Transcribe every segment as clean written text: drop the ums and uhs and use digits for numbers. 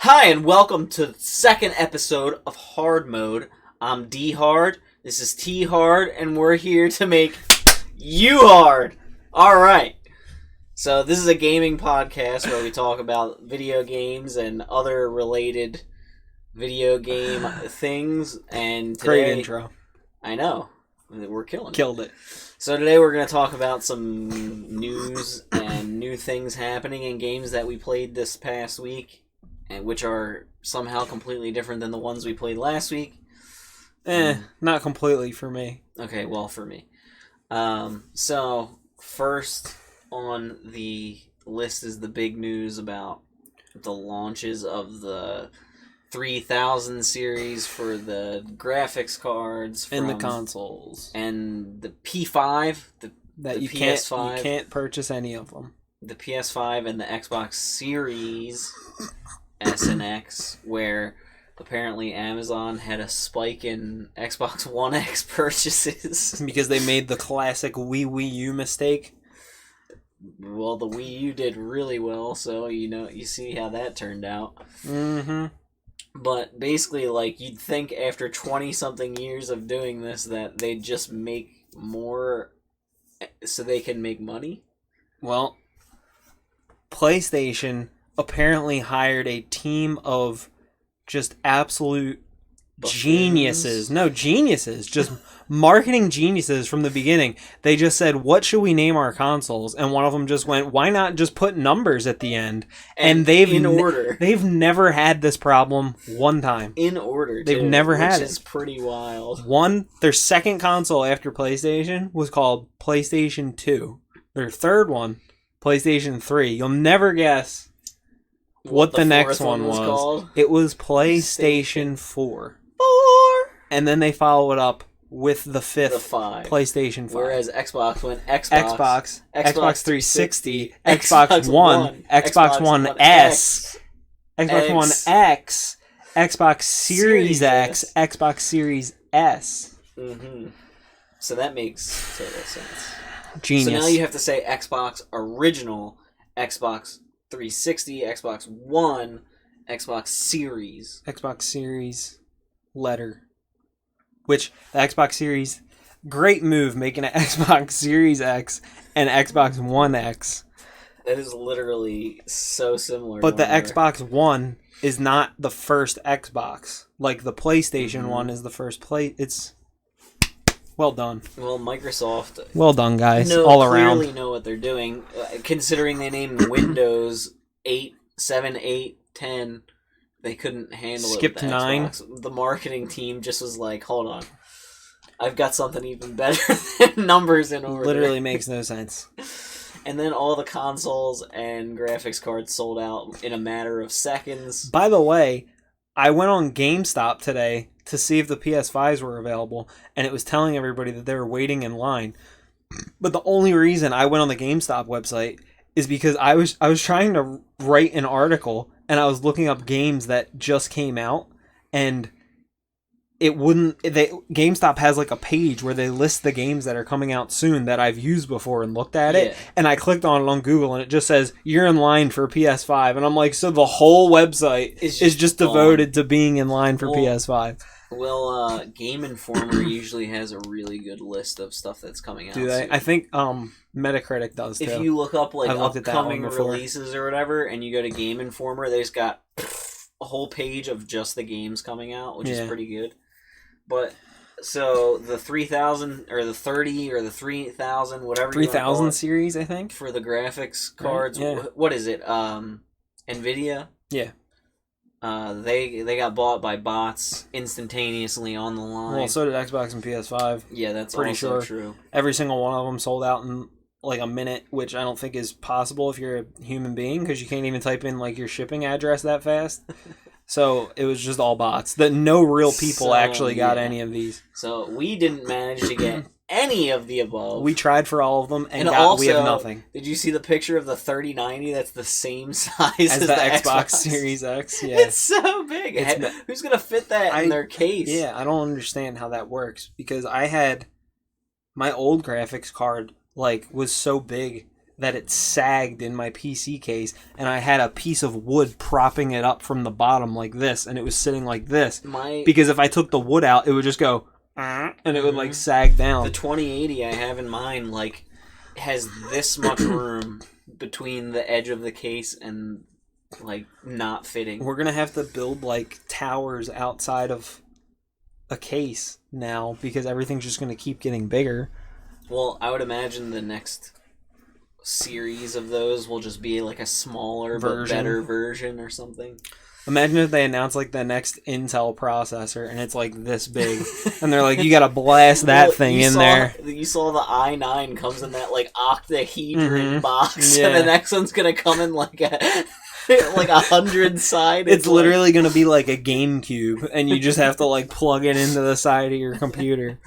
Hi, and welcome to the second episode of Hard Mode. I'm D Hard, this is T Hard, and we're here to make you hard. Alright. So this is a gaming podcast where we talk about video games and other related video game things. And today, great intro. I know. We're killing it. Killed it. So today we're going to talk about some news and new things happening in games that we played this past week, and which are somehow completely different than the ones we played last week. Not completely for me. Okay, well, for me. So, first on the list is the big news about the launches of the 3000 series for the graphics cards. And the consoles. And the P5, the PS5. You can't purchase any of them. The PS5 and the Xbox Series S and X, where apparently Amazon had a spike in Xbox One X purchases. Because they made the classic Wii U mistake. Well, the Wii U did really well, so you see how that turned out. Mm-hmm. But basically, like, you'd think after 20-something years of doing this that they'd just make more so they can make money. Well, PlayStation apparently hired a team of just absolute geniuses. No, geniuses. Just marketing geniuses from the beginning. They just said, what should we name our consoles? And one of them just went, why not just put numbers at the end? And they've in order. They've never had this problem one time. In order, They've never had it. Which is pretty wild. Their second console after PlayStation was called PlayStation 2. Their third one, PlayStation 3. You'll never guess what the next one was. Called? It was PlayStation 4. And then they follow it up with the fifth PlayStation 5. Whereas Xbox went Xbox 360, Xbox One, Xbox One S, Xbox One X, Xbox Series X, Xbox Series S. Mm-hmm. So that makes total sense. Genius. So now you have to say Xbox Original, Xbox 360, Xbox One, Xbox Series. Xbox Series letter. Which, the Xbox Series, great move making an Xbox Series X and Xbox One X. That is literally so similar. But the Xbox One is not the first Xbox. Like the PlayStation One is the first It's well done. Well, Microsoft. Well done, guys. All around. Clearly know what they're doing, considering they named Windows 8, 7, 8, 10. They couldn't handle it. Skipped 9. The marketing team just was like, hold on. I've got something even better than numbers in order. Literally makes no sense. And then all the consoles and graphics cards sold out in a matter of seconds. By the way, I went on GameStop today to see if the PS5s were available, and it was telling everybody that they were waiting in line. But the only reason I went on the GameStop website is because I was trying to write an article, and I was looking up games that just came out, and GameStop has like a page where they list the games that are coming out soon that I've used before and looked at it, and I clicked on it on Google, and it just says, you're in line for PS5, and I'm like, so the whole website is just devoted to being in line for PS5. Well, Game Informer usually has a really good list of stuff that's coming out. Do they? Soon. I think Metacritic does, too. If you look up like upcoming releases or whatever, and you go to Game Informer, they've got a whole page of just the games coming out, which is pretty good. But, so, the 3000, or the 30, or the 3000, whatever 3000 series, I think? For the graphics cards. Right? Yeah. What is it? NVIDIA? Yeah. They got bought by bots instantaneously on the line. Well, so did Xbox and PS5. Yeah, that's pretty also sure. True. Every single one of them sold out in like a minute, which I don't think is possible if you're a human being, because you can't even type in like your shipping address that fast. So it was just all bots. That no real people actually got any of these. So we didn't manage to get any of the above. We tried for all of them, and we have nothing. Did you see the picture of the 3090 that's the same size as the Xbox Series X? Yeah. It's so big. Who's going to fit that in their case? Yeah, I don't understand how that works, because I had my old graphics card was so big that it sagged in my PC case, and I had a piece of wood propping it up from the bottom like this, and it was sitting like this. Because if I took the wood out, it would just go, and it would like sag down. The 2080 I have in mind like has this much room between the edge of the case and like not fitting. We're gonna have to build like towers outside of a case now because everything's just gonna keep getting bigger. Well, I would imagine the next series of those will just be like a smaller but better version or something. Imagine if they announce like the next Intel processor and it's like this big, and they're like, you gotta blast that thing in there. You saw the i9 comes in that like octahedron box, and the next one's gonna come in like a like 100 side. It's literally gonna be like a GameCube, and you just have to like plug it into the side of your computer.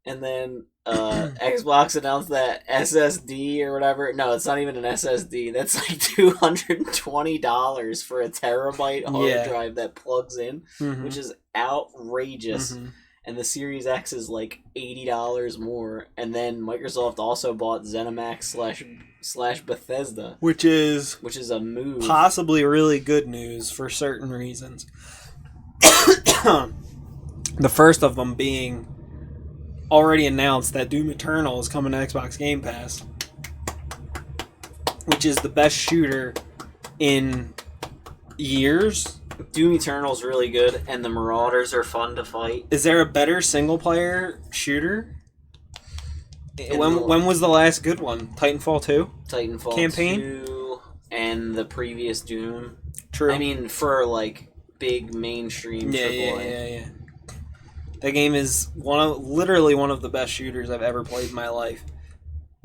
And then Xbox announced that SSD or whatever. No, it's not even an SSD. That's like $220 for a terabyte hard drive that plugs in, which is outrageous. And the Series X is like $80 more. And then Microsoft also bought Zenimax slash Bethesda, which is a move. Possibly really good news for certain reasons. The first of them being already announced that Doom Eternal is coming to Xbox Game Pass, which is the best shooter in years. Doom Eternal is really good, and the Marauders are fun to fight. Is there a better single-player shooter? When was the last good one? Titanfall 2? Titanfall campaign? 2 and the previous Doom. True. I mean, for like big mainstream AAA. Yeah. That game is literally one of the best shooters I've ever played in my life.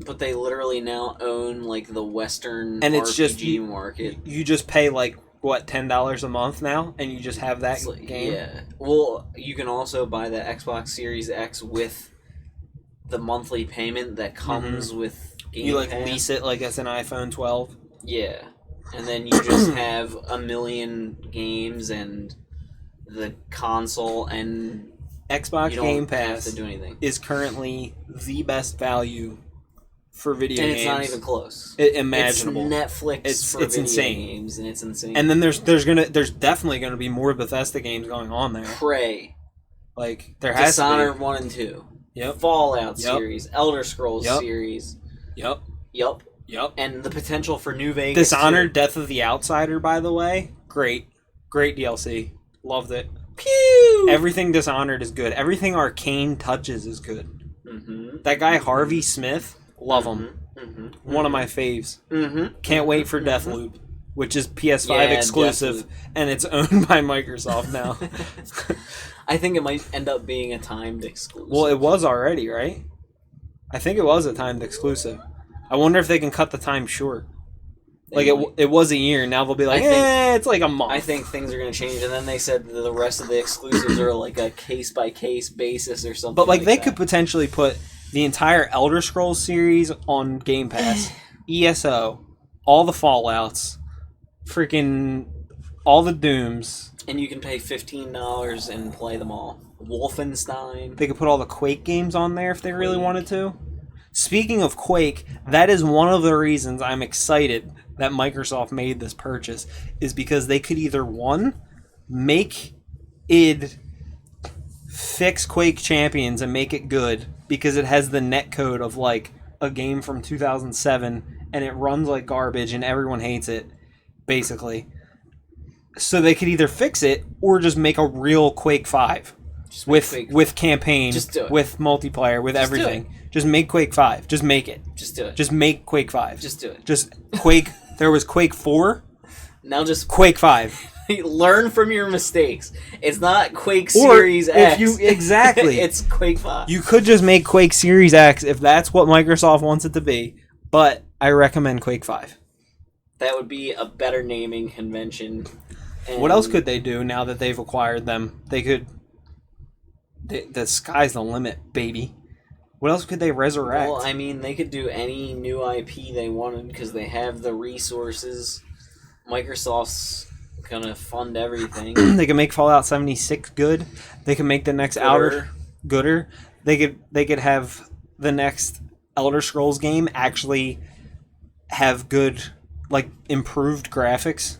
But they literally now own like the Western and it's RPG market. You just pay like what, $10 a month now, and you just have that game. Yeah. Well, you can also buy the Xbox Series X with the monthly payment that comes with Game You like Pass. lease it like it's an iPhone 12. Yeah, and then you just have a million games and the console and. Xbox Game Pass have to do anything. Is currently the best value for video games. And it's not even close. Imaginable. It's Netflix for it's video insane. games, and it's insane. And then there's definitely gonna be more Bethesda games going on there. Prey. Like there has Dishonored to be. 1 and 2. Yep. Fallout series. Elder Scrolls series. Yep. And the potential for New Vegas. Dishonored, Death of the Outsider, by the way. Great DLC. Loved it. Pew! Everything Dishonored is good. Everything Arcane touches is good. That guy Harvey Smith, love him. One of my faves. Can't wait for Deathloop, which is PS5 exclusive, and it's owned by Microsoft now. I think it might end up being a timed exclusive. Well, it was already, right? I think it was a timed exclusive. I wonder if they can cut the time short. Like, it was a year, now they'll be like, it's like a month. I think things are going to change, and then they said the rest of the exclusives are like a case-by-case basis or something. But, like they could potentially put the entire Elder Scrolls series on Game Pass, ESO, all the Fallouts, freaking all the Dooms. And you can pay $15 and play them all. Wolfenstein. They could put all the Quake games on there if they really wanted to. Speaking of Quake, that is one of the reasons I'm excited that Microsoft made this purchase, is because they could either, one, make id fix Quake Champions and make it good, because it has the netcode of like a game from 2007 and it runs like garbage and everyone hates it, basically. So they could either fix it or just make a real Quake 5 with campaign, with multiplayer, with everything. Just make Quake 5. Just make it. Just do it. Just make Quake 5. Just do it. Just Quake. There was Quake 4. Now just Quake 5. Learn from your mistakes. It's not Quake Series X. Exactly. It's Quake 5. You could just make Quake Series X if that's what Microsoft wants it to be, but I recommend Quake 5. That would be a better naming convention. And what else could they do now that they've acquired them? They could... The sky's the limit, baby. What else could they resurrect? Well, I mean, they could do any new IP they wanted because they have the resources. Microsoft's gonna fund everything. They can make Fallout 76 good. They can make the next gooder. They could have the next Elder Scrolls game actually have good, like, improved graphics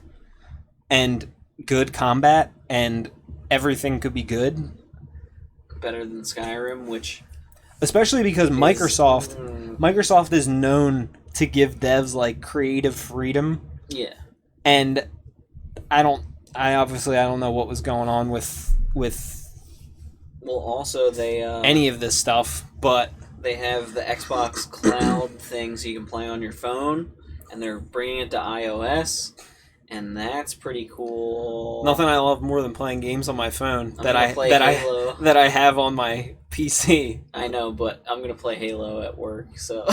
and good combat, and everything could be good. Better than Skyrim, which... Especially because Microsoft is known to give devs, like, creative freedom. Yeah. And I don't know what was going on with Well, also they... any of this stuff, but... They have the Xbox Cloud thing so you can play on your phone, and they're bringing it to iOS, and that's pretty cool. Nothing I love more than playing games on my phone that I have on my PC. I know, but I'm gonna play Halo at work, so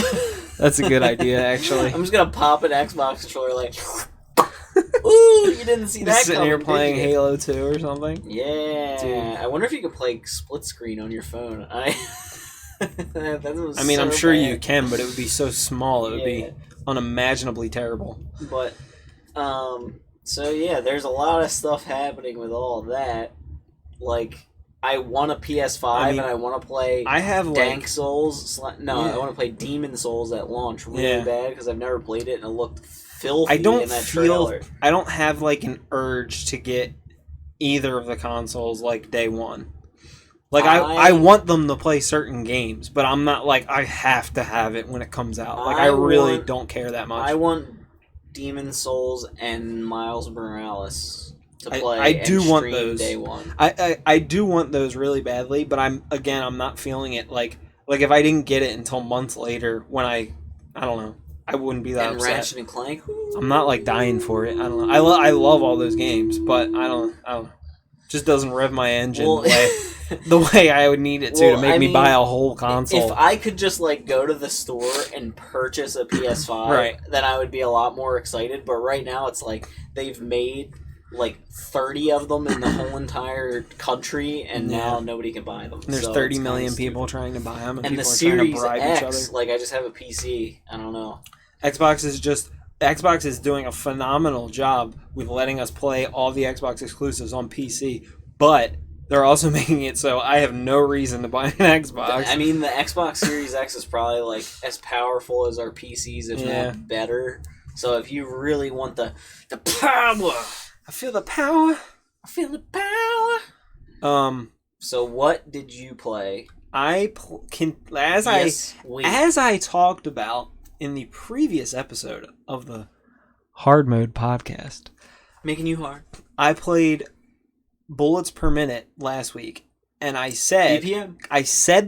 that's a good idea, actually. I'm just gonna pop an Xbox controller like, ooh, you didn't see that sitting coming, here playing Halo 2 or something. Yeah, dude. I wonder if you could play split screen on your phone. I mean, I'm sure you can, but it would be so small. It would be unimaginably terrible. But, so yeah, there's a lot of stuff happening with all that. Like, I want a PS5 and I want to play Dank Souls. I want to play Demon Souls at launch really bad because I've never played it and it looked filthy in that trailer. I don't have, like, an urge to get either of the consoles, like, day one. Like, I want them to play certain games, but I'm not like, I have to have it when it comes out. Like, I really don't care that much. I want Demon Souls and Miles Morales to play I do want those. Day one. I do want those really badly, but I'm not feeling it. Like if I didn't get it until months later, when I don't know, I wouldn't be that upset. Ratchet and Clank? I'm not, like, dying for it. I don't know. I love all those games, but I don't know. Just doesn't rev my engine the way I would need it to make me buy a whole console. If I could just, like, go to the store and purchase a PS5, then I would be a lot more excited. But right now, it's like they've made, like, 30 of them in the whole entire country, and now nobody can buy them. And there's 30 million people trying to buy them, and people the are Series trying to bribe X, each other. like, I just have a PC. I don't know. Xbox is doing a phenomenal job with letting us play all the Xbox exclusives on PC, but they're also making it so I have no reason to buy an Xbox. I mean, the Xbox Series X is probably, like, as powerful as our PCs, if not better. So if you really want the power... I feel the power. I feel the power. So what did you play? As I talked about in the previous episode of the Hard Mode podcast, Making You Hard, I played Bullets Per Minute last week, and I said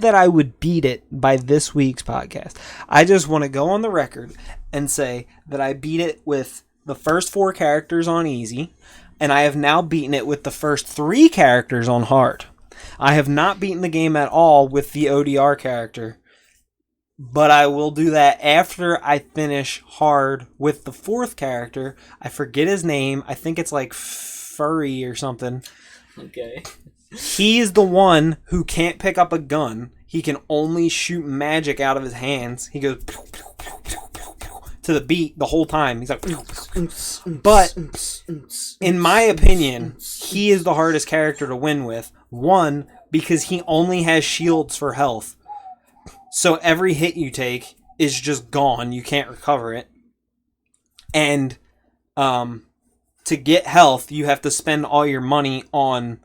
that I would beat it by this week's podcast. I just want to go on the record and say that I beat it with the first 4 characters on easy, and I have now beaten it with the first 3 characters on hard. I have not beaten the game at all with the ODR character, but I will do that after I finish hard with the 4th character. I forget his name. I think it's like Furry or something. Okay. He's the one who can't pick up a gun. He can only shoot magic out of his hands. He goes to the beat the whole time. He's like, but in my opinion, he is the hardest character to win with. 1, because he only has shields for health. So every hit you take is just gone. You can't recover it. And to get health, you have to spend all your money on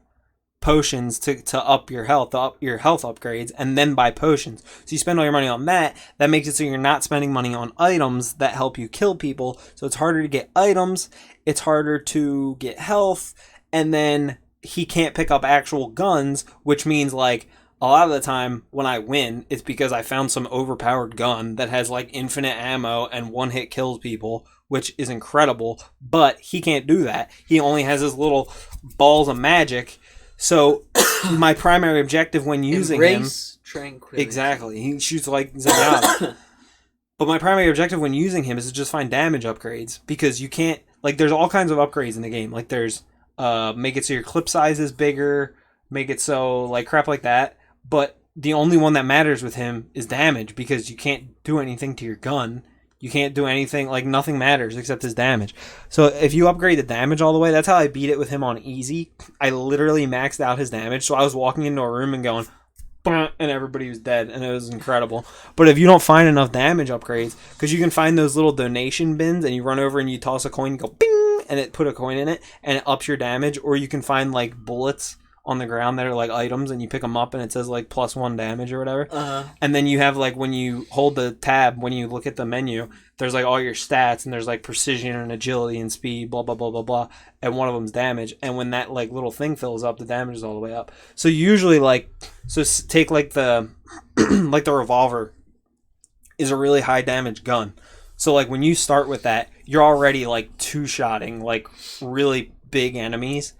potions to up your health upgrades, and then buy potions. So you spend all your money on that. That makes it so you're not spending money on items that help you kill people. So it's harder to get items. It's harder to get health. And then he can't pick up actual guns, which means, like, a lot of the time when I win, it's because I found some overpowered gun that has, like, infinite ammo and one hit kills people, which is incredible. But he can't do that. He only has his little balls of magic. So my primary objective when using tranquility. Exactly. He shoots like Zenyatta. But my primary objective when using him is to just find damage upgrades, because you can't, like, there's all kinds of upgrades in the game. Like, there's make it so your clip size is bigger, make it so, like, crap like that. But the only one that matters with him is damage, because you can't do anything to your gun. You can't do anything, like, nothing matters except his damage. So if you upgrade the damage all the way, that's how I beat it with him on easy. I literally maxed out his damage. So I was walking into a room and going, and everybody was dead, and it was incredible. But if you don't find enough damage upgrades, because you can find those little donation bins, and you run over and you toss a coin, you go bing, and it put a coin in it, and it ups your damage. Or you can find like bullets on the ground that are like items, and you pick them up, and it says like +1 damage or whatever. And then you have like when you hold the tab, when you look at the menu, there's like all your stats, and there's like precision and agility and speed, blah blah blah blah blah, and one of them's damage. And when that like little thing fills up, the damage is all the way up. So usually take like the like the revolver is a really high damage gun. So like when you start with that, you're already like two-shotting like really big enemies.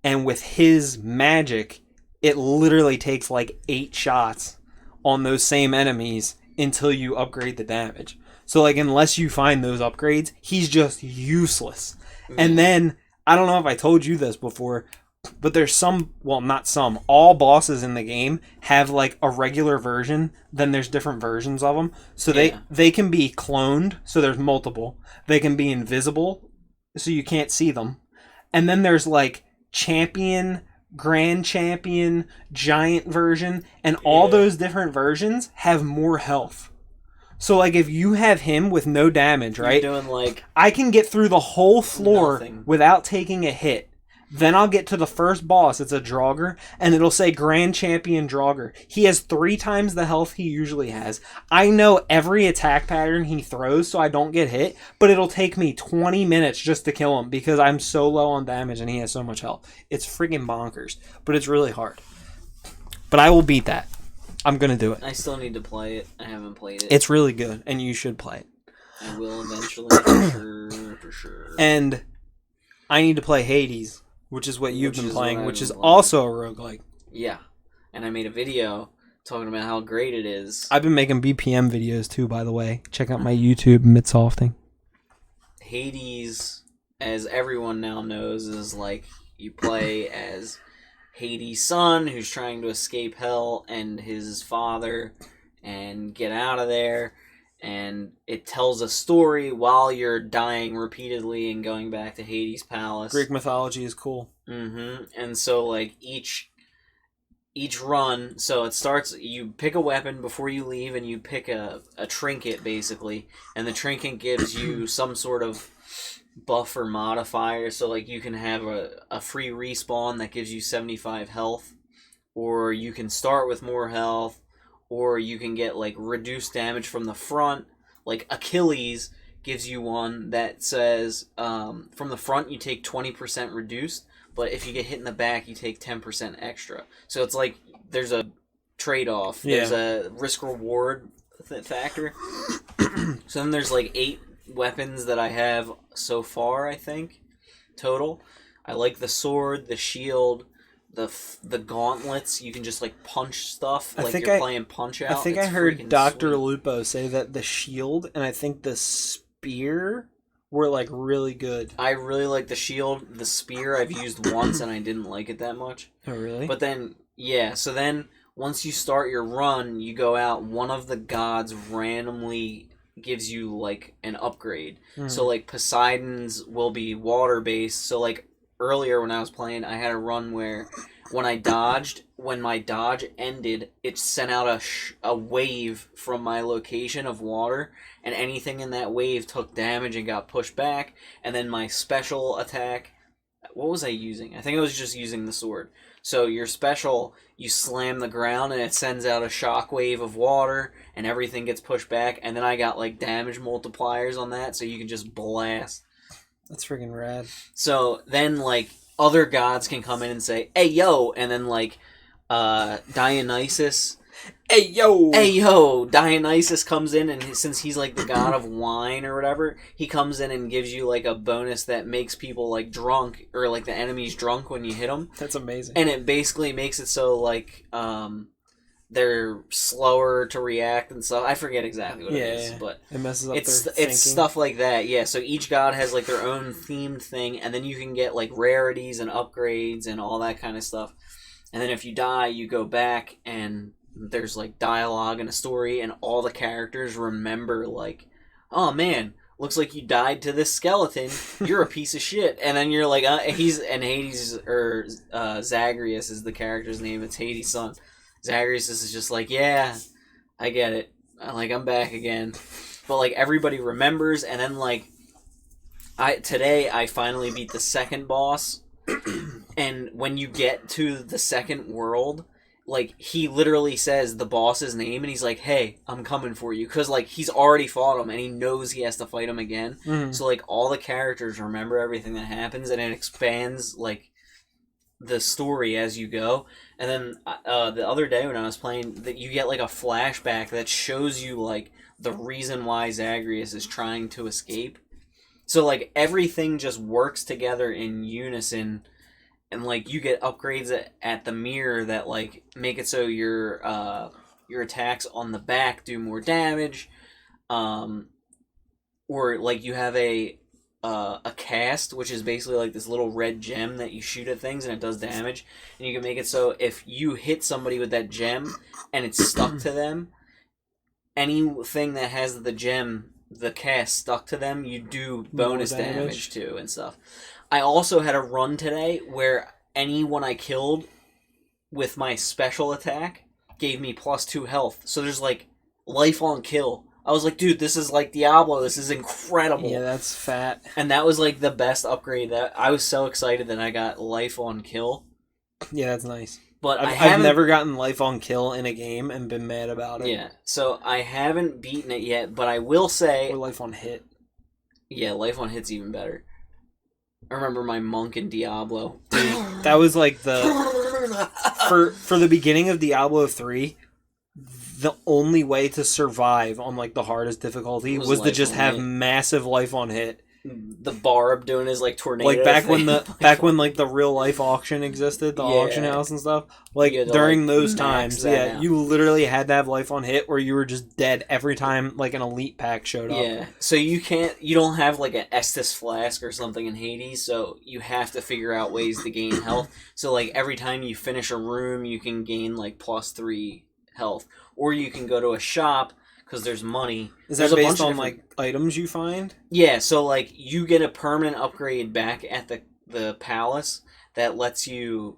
And with his magic, it literally takes like 8 shots on those same enemies until you upgrade the damage. So like unless you find those upgrades, he's just useless. And then, I don't know if I told you this before, but there's all bosses in the game have like a regular version, then there's different versions of them. So they can be cloned, so there's multiple. They can be invisible, so you can't see them. And then there's like champion, grand champion, giant version, and all those different versions have more health. So like if you have him with no damage, right? You're doing like I can get through the whole floor nothing. without taking a hit. Then I'll get to the first boss. It's a Draugr, and it'll say Grand Champion Draugr. He has 3 times the health he usually has. I know every attack pattern he throws, so I don't get hit, but it'll take me 20 minutes just to kill him because I'm so low on damage and he has so much health. It's freaking bonkers, but it's really hard. But I will beat that. I'm going to do it. I still need to play it. I haven't played it. It's really good, and you should play it. I will eventually, for sure. And I need to play Hades, which is what you've been playing, which is also a roguelike. Yeah. And I made a video talking about how great it is. I've been making BPM videos too, by the way. Check out my YouTube, mitsofting. Hades, as everyone now knows, is like you play as Hades' son who's trying to escape hell and his father and get out of there. And it tells a story while you're dying repeatedly and going back to Hades' palace. Greek mythology is cool. And so like each run, so it starts, you pick a weapon before you leave, and you pick a trinket basically, and the trinket gives you some sort of buff or modifier. So like you can have a free respawn that gives you 75 health, or you can start with more health, or you can get like reduced damage from the front. Like Achilles gives you one that says from the front you take 20% reduced, but if you get hit in the back you take 10% extra. So it's like there's a trade-off. There's a risk-reward factor. So then there's like 8 weapons that I have so far, I think, total. I like the sword, the shield, the gauntlets. You can just like punch stuff you're playing Punch Out. I think I heard Dr. Lupo say that the shield and I think the spear were like really good. I really like the shield. The spear I've used once and I didn't like it that much. Oh really? But then so then once you start your run, you go out, one of the gods randomly gives you like an upgrade. So like Poseidon's will be water based. So like earlier when I was playing, I had a run where when my dodge ended, it sent out a wave from my location of water, and anything in that wave took damage and got pushed back. And then my special attack, what was I using? I think I was just using the sword. So your special, you slam the ground and it sends out a shockwave of water and everything gets pushed back. And then I got like damage multipliers on that, so you can just blast. That's freaking rad. So then, like, other gods can come in and say, "Hey, yo!" And then, like, Dionysus. Hey, yo! Hey, yo! Dionysus comes in, and since he's, like, the god of wine or whatever, he comes in and gives you, like, a bonus that makes people, like, drunk, or, like, the enemies drunk when you hit them. That's amazing. And it basically makes it so, like, they're slower to react and stuff. I forget exactly what it is, but it messes up it's stuff like that. Yeah, so each god has like their own themed thing, and then you can get like rarities and upgrades and all that kind of stuff. And then if you die, you go back and there's like dialogue and a story, and all the characters remember like, "Oh man, looks like you died to this skeleton. You're a piece of shit." And then you're like, Hades or Zagreus is the character's name. It's Hades' son. Zagreus is just like, yeah, I get it. I'm back again. But, like, everybody remembers, and then, like, today I finally beat the second boss, and when you get to the second world, like, he literally says the boss's name, and he's like, hey, I'm coming for you. Because, like, he's already fought him, and he knows he has to fight him again. Mm-hmm. So, like, all the characters remember everything that happens, and it expands, like, the story as you go. And then the other day when I was playing, that you get, like, a flashback that shows you, like, the reason why Zagreus is trying to escape. So, like, everything just works together in unison, and, like, you get upgrades at the mirror that, like, make it so your attacks on the back do more damage, or, like, you have a cast, which is basically, like, this little red gem that you shoot at things and it does damage, and you can make it so if you hit somebody with that gem and it's stuck to them, anything that has the gem, the cast stuck to them, you do bonus damage to and stuff. I also had a run today where anyone I killed with my special attack gave me +2 health. So there's, like, life on kill. I was like, dude, this is like Diablo. This is incredible. Yeah, that's fat. And that was, like, the best upgrade. That I was so excited that I got life on kill. Yeah, that's nice. But I've never gotten life on kill in a game and been mad about it. Yeah, so I haven't beaten it yet, but I will say... Or life on hit. Yeah, life on hit's even better. I remember my monk in Diablo. Dude, that was like the... For the beginning of Diablo 3, the only way to survive on, like, the hardest difficulty was to just have massive life on hit. The Barb doing his, like, tornado like back thing. when like the real life auction existed, the auction house and stuff, like during those times, you literally had to have life on hit or you were just dead every time, like, an elite pack showed up. Yeah, so you don't have, like, an Estus flask or something in Hades, so you have to figure out ways to gain health. So, like, every time you finish a room, you can gain, like, +3 health, or you can go to a shop because there's money. Is that based on, like, items you find? Yeah, so, like, you get a permanent upgrade back at the palace that lets you,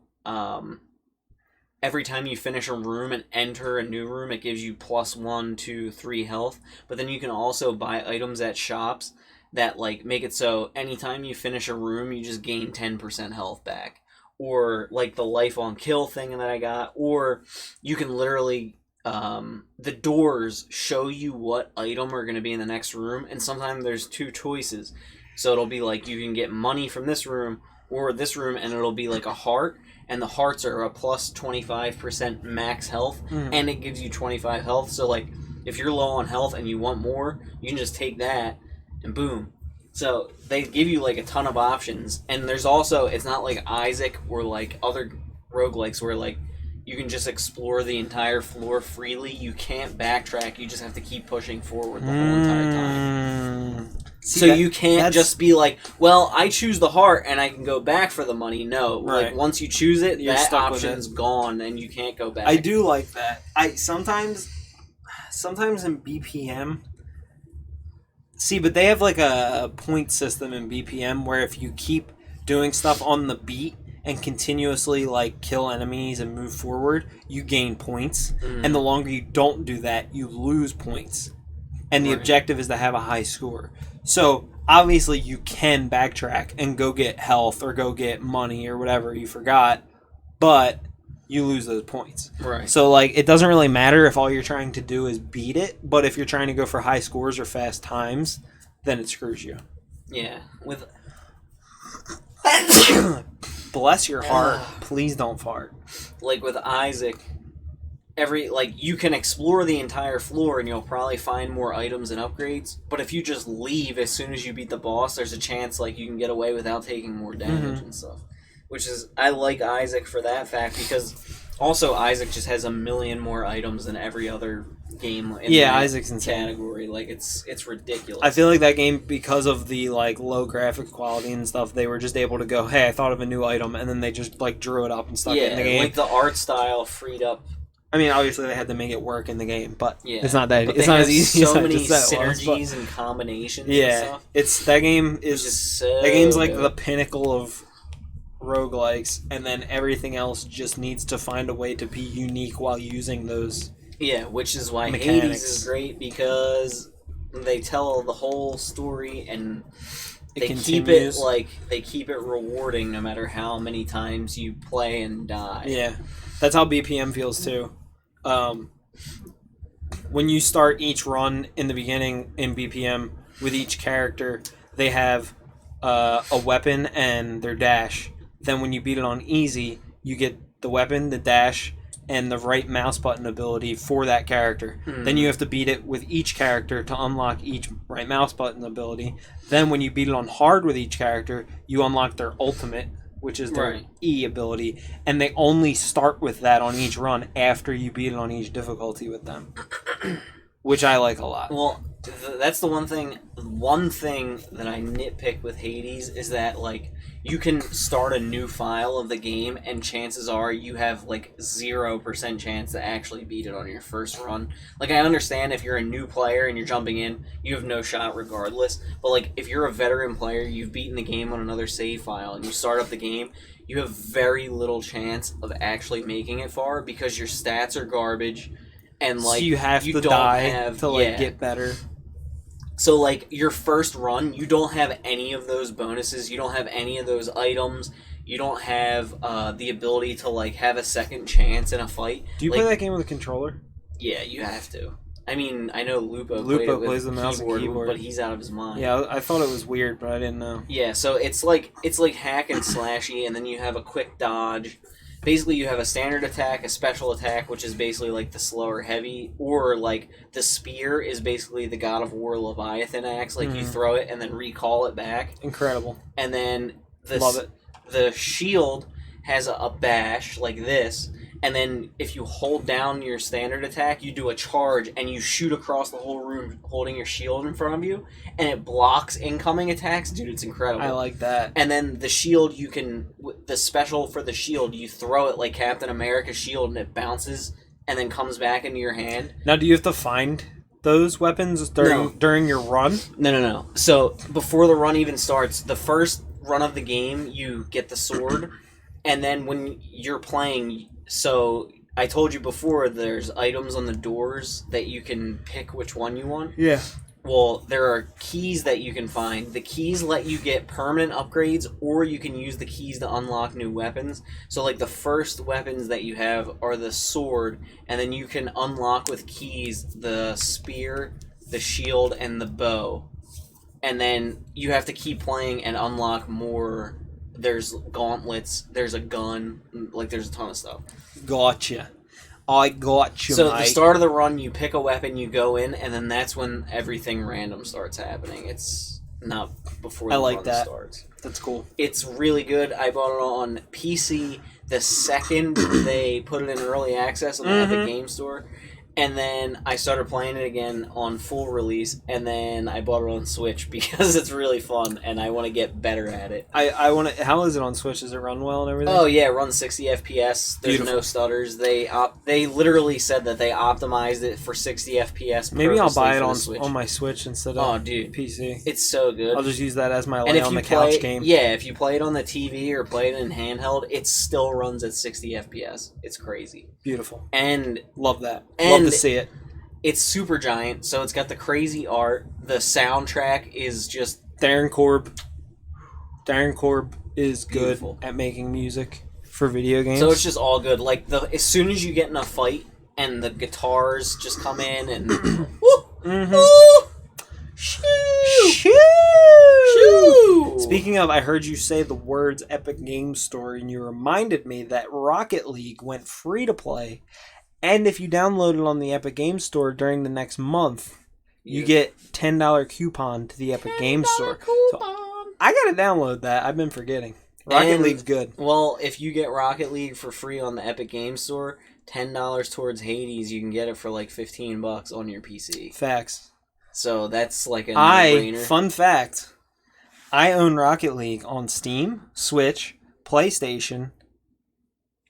every time you finish a room and enter a new room, it gives you +1, 2, 3 health. But then you can also buy items at shops that, like, make it so anytime you finish a room, you just gain 10% health back. Or, like, the life on kill thing that I got. Or you can literally... the doors show you what item are going to be in the next room, and sometimes there's 2 choices. So it'll be like you can get money from this room or this room, and it'll be like a heart, and the hearts are a +25% max health, and it gives you 25 health. So, like, if you're low on health and you want more, you can just take that, and boom. So they give you, like, a ton of options, and there's also, it's not like Isaac or, like, other roguelikes where, like, you can just explore the entire floor freely. You can't backtrack. You just have to keep pushing forward the whole entire time. See, so you can't just be like, well, I choose the heart and I can go back for the money. No. Right. Like, once you choose it, that option's gone and you can't go back. I do like that. I sometimes in BPM... See, but they have, like, a point system in BPM where if you keep doing stuff on the beat and continuously, like, kill enemies and move forward, you gain points. And the longer you don't do that, you lose points. And the objective is to have a high score. So, obviously, you can backtrack and go get health or go get money or whatever you forgot, but you lose those points. Right. So, like, it doesn't really matter if all you're trying to do is beat it, but if you're trying to go for high scores or fast times, then it screws you. Yeah. With... Bless your heart. Please don't fart. Like, with Isaac, you can explore the entire floor and you'll probably find more items and upgrades, but if you just leave as soon as you beat the boss, there's a chance, like, you can get away without taking more damage and stuff. Which is, I like Isaac for that fact, because also Isaac just has a million more items than every other game in that Isaac's insane. category. Like, it's ridiculous. I feel like that game, because of the, like, low graphic quality and stuff, they were just able to go, hey, I thought of a new item, and then they just, like, drew it up and stuck it in the game. Like, the art style freed up. I mean, obviously they had to make it work in the game, but it's not that. It's not as easy. So many synergies and combinations. Yeah, and stuff. That game is so that game's like good. the pinnacle of roguelikes, and then everything else just needs to find a way to be unique while using those. Yeah, which is why Mechanics. Hades is great, because they tell the whole story and It they continues. keep it rewarding no matter how many times you play and die. Yeah, that's how BPM feels too. When you start each run in the beginning in BPM with each character, they have a weapon and their dash. Then when you beat it on easy, you get the weapon, the dash, and the right mouse button ability for that character. Then you have to beat it with each character to unlock each right mouse button ability. Then when you beat it on hard with each character, you unlock their ultimate, which is their E ability. And they only start with that on each run after you beat it on each difficulty with them. Which I like a lot. Well, that's the one thing that I nitpick with Hades is that, like, you can start a new file of the game and chances are you have, like, 0% chance to actually beat it on your first run. Like, I understand if you're a new player and you're jumping in, you have no shot regardless. But, like, if you're a veteran player, you've beaten the game on another save file and you start up the game, you have very little chance of actually making it far because your stats are garbage. And, like, so you have to die to get better. So, like, your first run, you don't have any of those bonuses. You don't have any of those items. You don't have the ability to, like, have a second chance in a fight. Do you play that game with a controller? Yeah, you have to. I mean, I know Lupo plays the mouse and keyboard, but he's out of his mind. Yeah, I thought it was weird, but I didn't know. Yeah, so it's like hack and slashy, and then you have a quick dodge. Basically, you have a standard attack, a special attack, which is basically like the slower heavy, or like the spear is basically the God of War Leviathan axe. Like you throw it and then recall it back. Incredible. And then Love it. The shield has a bash like this, and then if you hold down your standard attack, you do a charge and you shoot across the whole room holding your shield in front of you, and it blocks incoming attacks. Dude, it's incredible. I like that. And then the shield, the special for the shield, you throw it like Captain America's shield and it bounces and then comes back into your hand. Now, do you have to find those weapons during your run? No. So before the run even starts, the first run of the game, you get the sword, and then when you're playing, so I told you before, there's items on the doors that you can pick which one you want. Yeah. Well, there are keys that you can find. The keys let you get permanent upgrades, or you can use the keys to unlock new weapons. So, like, the first weapons that you have are the sword, and then you can unlock with keys the spear, the shield, and the bow. And then you have to keep playing and unlock more. There's gauntlets, there's a gun, like, there's a ton of stuff. Gotcha. I got you, So mate. at the start of the run, you pick a weapon, you go in, and then that's when everything random starts happening. It's not before the run starts. That's cool. It's really good. I bought it on PC the second they put it in early access on the Epic Game Store. And then I started playing it again on full release, and then I bought it on Switch because it's really fun, and I want to get better at it. I want to. How is it on Switch? Does it run well and everything? Oh yeah, it runs 60 FPS. There's no stutters. They literally said that they optimized it for 60 FPS. Maybe I'll buy it on my Switch instead of PC. It's so good. I'll just use that as my lay on the couch game. Yeah, if you play it on the TV or play it in handheld, it still runs at 60 FPS. It's crazy. Beautiful. And love that. And love to see it. It's super giant, so it's got the crazy art. The soundtrack is just Darren Korb is beautiful good at making music for video games. So it's just all good. Like as soon as you get in a fight and the guitars just come in and woo, woo, shoo, shoo. Speaking of, I heard you say the words Epic Games Store, and you reminded me that Rocket League went free to play. And if you download it on the Epic Games Store during the next month, you get $10 coupon to the Epic Games Store. So I gotta download that. I've been forgetting. Rocket League's good. Well, if you get Rocket League for free on the Epic Games Store, $10 towards Hades, you can get it for like $15 on your PC. Facts. So that's like a no-brainer. Fun fact, I own Rocket League on Steam, Switch, PlayStation,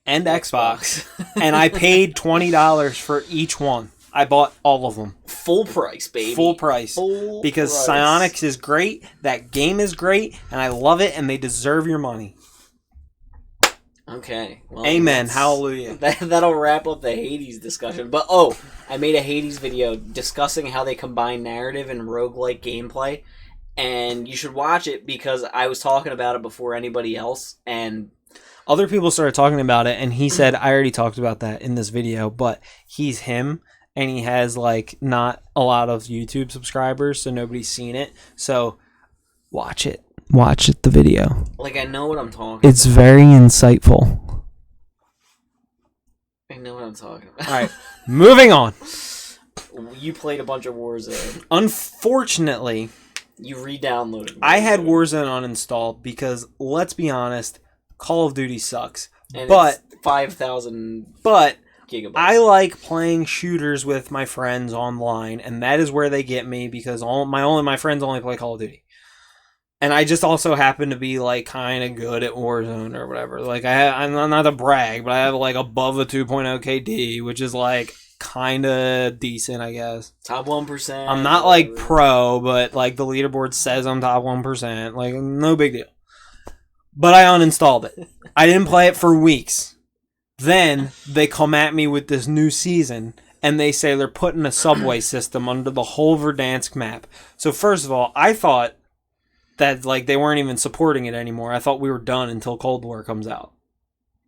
and Xbox, and I paid $20 for each one. I bought all of them. Full price, baby. Full price. Because Psyonix is great, that game is great, and I love it, and they deserve your money. Okay. Well, Amen. Hallelujah. That'll wrap up the Hades discussion. But, I made a Hades video discussing how they combine narrative and roguelike gameplay. And you should watch it because I was talking about it before anybody else. And other people started talking about it, and he said, I already talked about that in this video, but he's him, and he has, like, not a lot of YouTube subscribers, so nobody's seen it. So, watch it. Watch it, the video. Like, I know what I'm talking It's very insightful. I know what I'm talking about. All right, moving on. You played a bunch of Warzone. Unfortunately, You re-downloaded Warzone. I had Warzone uninstalled because, let's be honest, Call of Duty sucks. And but it's 5,000 but gigabytes. I like playing shooters with my friends online, and that is where they get me because my friends only play Call of Duty. And I just also happen to be like kind of good at Warzone or whatever. Like I'm not to brag, but I have like above a 2.0 KD, which is like kind of decent, I guess. Top 1%. I'm not like pro, but like the leaderboard says I'm top 1%. Like no big deal. But I uninstalled it. I didn't play it for weeks. Then they come at me with this new season, and they say they're putting a subway system under the whole Verdansk map. So first of all, I thought that like they weren't even supporting it anymore. I thought we were done until Cold War comes out.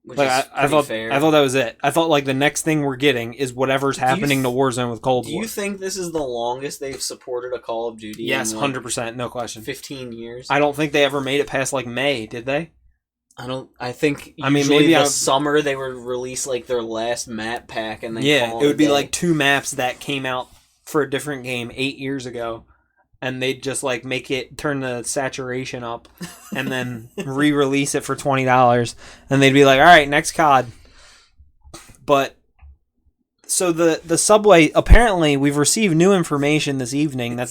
Which like is I thought fair. I thought that was it. I thought like the next thing we're getting is whatever's happening to Warzone with Cold War. Do you think this is the longest they've supported a Call of Duty? Yes, in, like, 100%, no question. 15 years. I don't think they ever made it past like May, did they? I think. I mean, usually maybe the summer they would release like their last map pack, and then it would be like 2 maps that came out for a different game 8 years ago, and they'd just like make it turn the saturation up, and then re-release it for $20, and they'd be like, "All right, next COD." But so the subway, apparently, we've received new information this evening that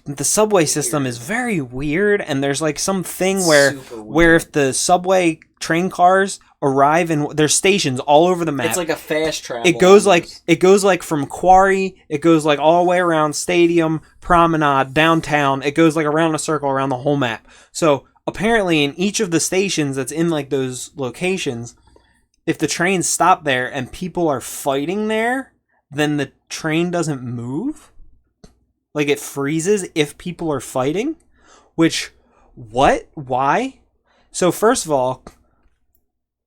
the subway system is very weird, and there's like some thing where if the subway train cars arrive and there's stations all over the map, it's like a fast travel. It goes like from Quarry, it goes like all the way around Stadium, Promenade, downtown. It goes like around a circle around the whole map. So apparently in each of the stations that's in like those locations, if the trains stop there and people are fighting there, then the train doesn't move. Like, it freezes if people are fighting? Which, what? Why? So, first of all,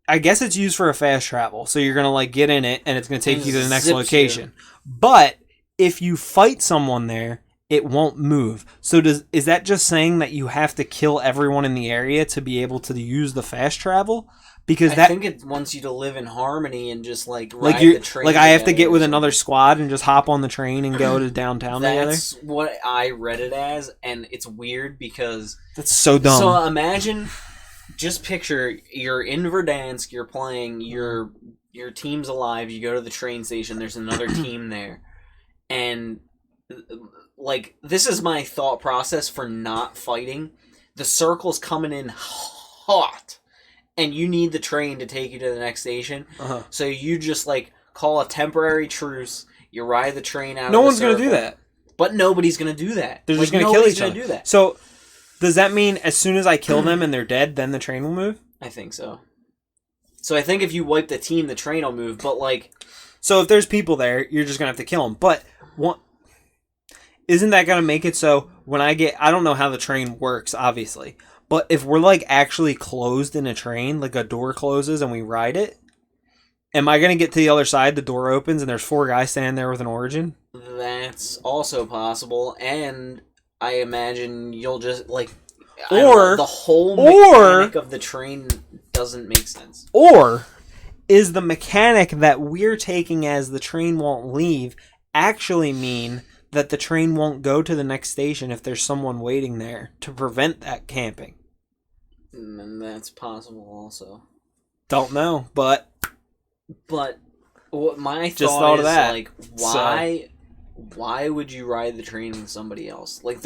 I guess it's used for a fast travel. So, you're going to, like, get in it, and it's going to take you to the next location. But, if you fight someone there, it won't move. So, is that just saying that you have to kill everyone in the area to be able to use the fast travel? Because I think it wants you to live in harmony and just like ride the train. Like I have to get with another squad and just hop on the train and go to downtown together. That's what I read it as, and it's weird because that's so dumb. So imagine, just picture you're in Verdansk, you're playing, your team's alive. You go to the train station. There's another team there, and like this is my thought process for not fighting. The circle's coming in hot. And you need the train to take you to the next station. Uh-huh. So you just, like, call a temporary truce. You ride the train out No of the one's circle. going to do that. But nobody's going to do that. They're just going to kill each other. Do that. So, does that mean as soon as I kill them and they're dead, then the train will move? I think so. So I think if you wipe the team, the train will move. But, like... So if there's people there, you're just going to have to kill them. But, isn't that going to make it so when I don't know how the train works, obviously. But if we're, like, actually closed in a train, like a door closes and we ride it, am I going to get to the other side, the door opens, and there's 4 guys standing there with an origin? That's also possible, and I imagine you'll just, like... Or... the whole mechanic of the train doesn't make sense. Or is the mechanic that we're taking as the train won't leave actually mean that the train won't go to the next station if there's someone waiting there to prevent that camping? And that's possible also. Don't know, but what my thought is of that. Like, why would you ride the train with somebody else? Like,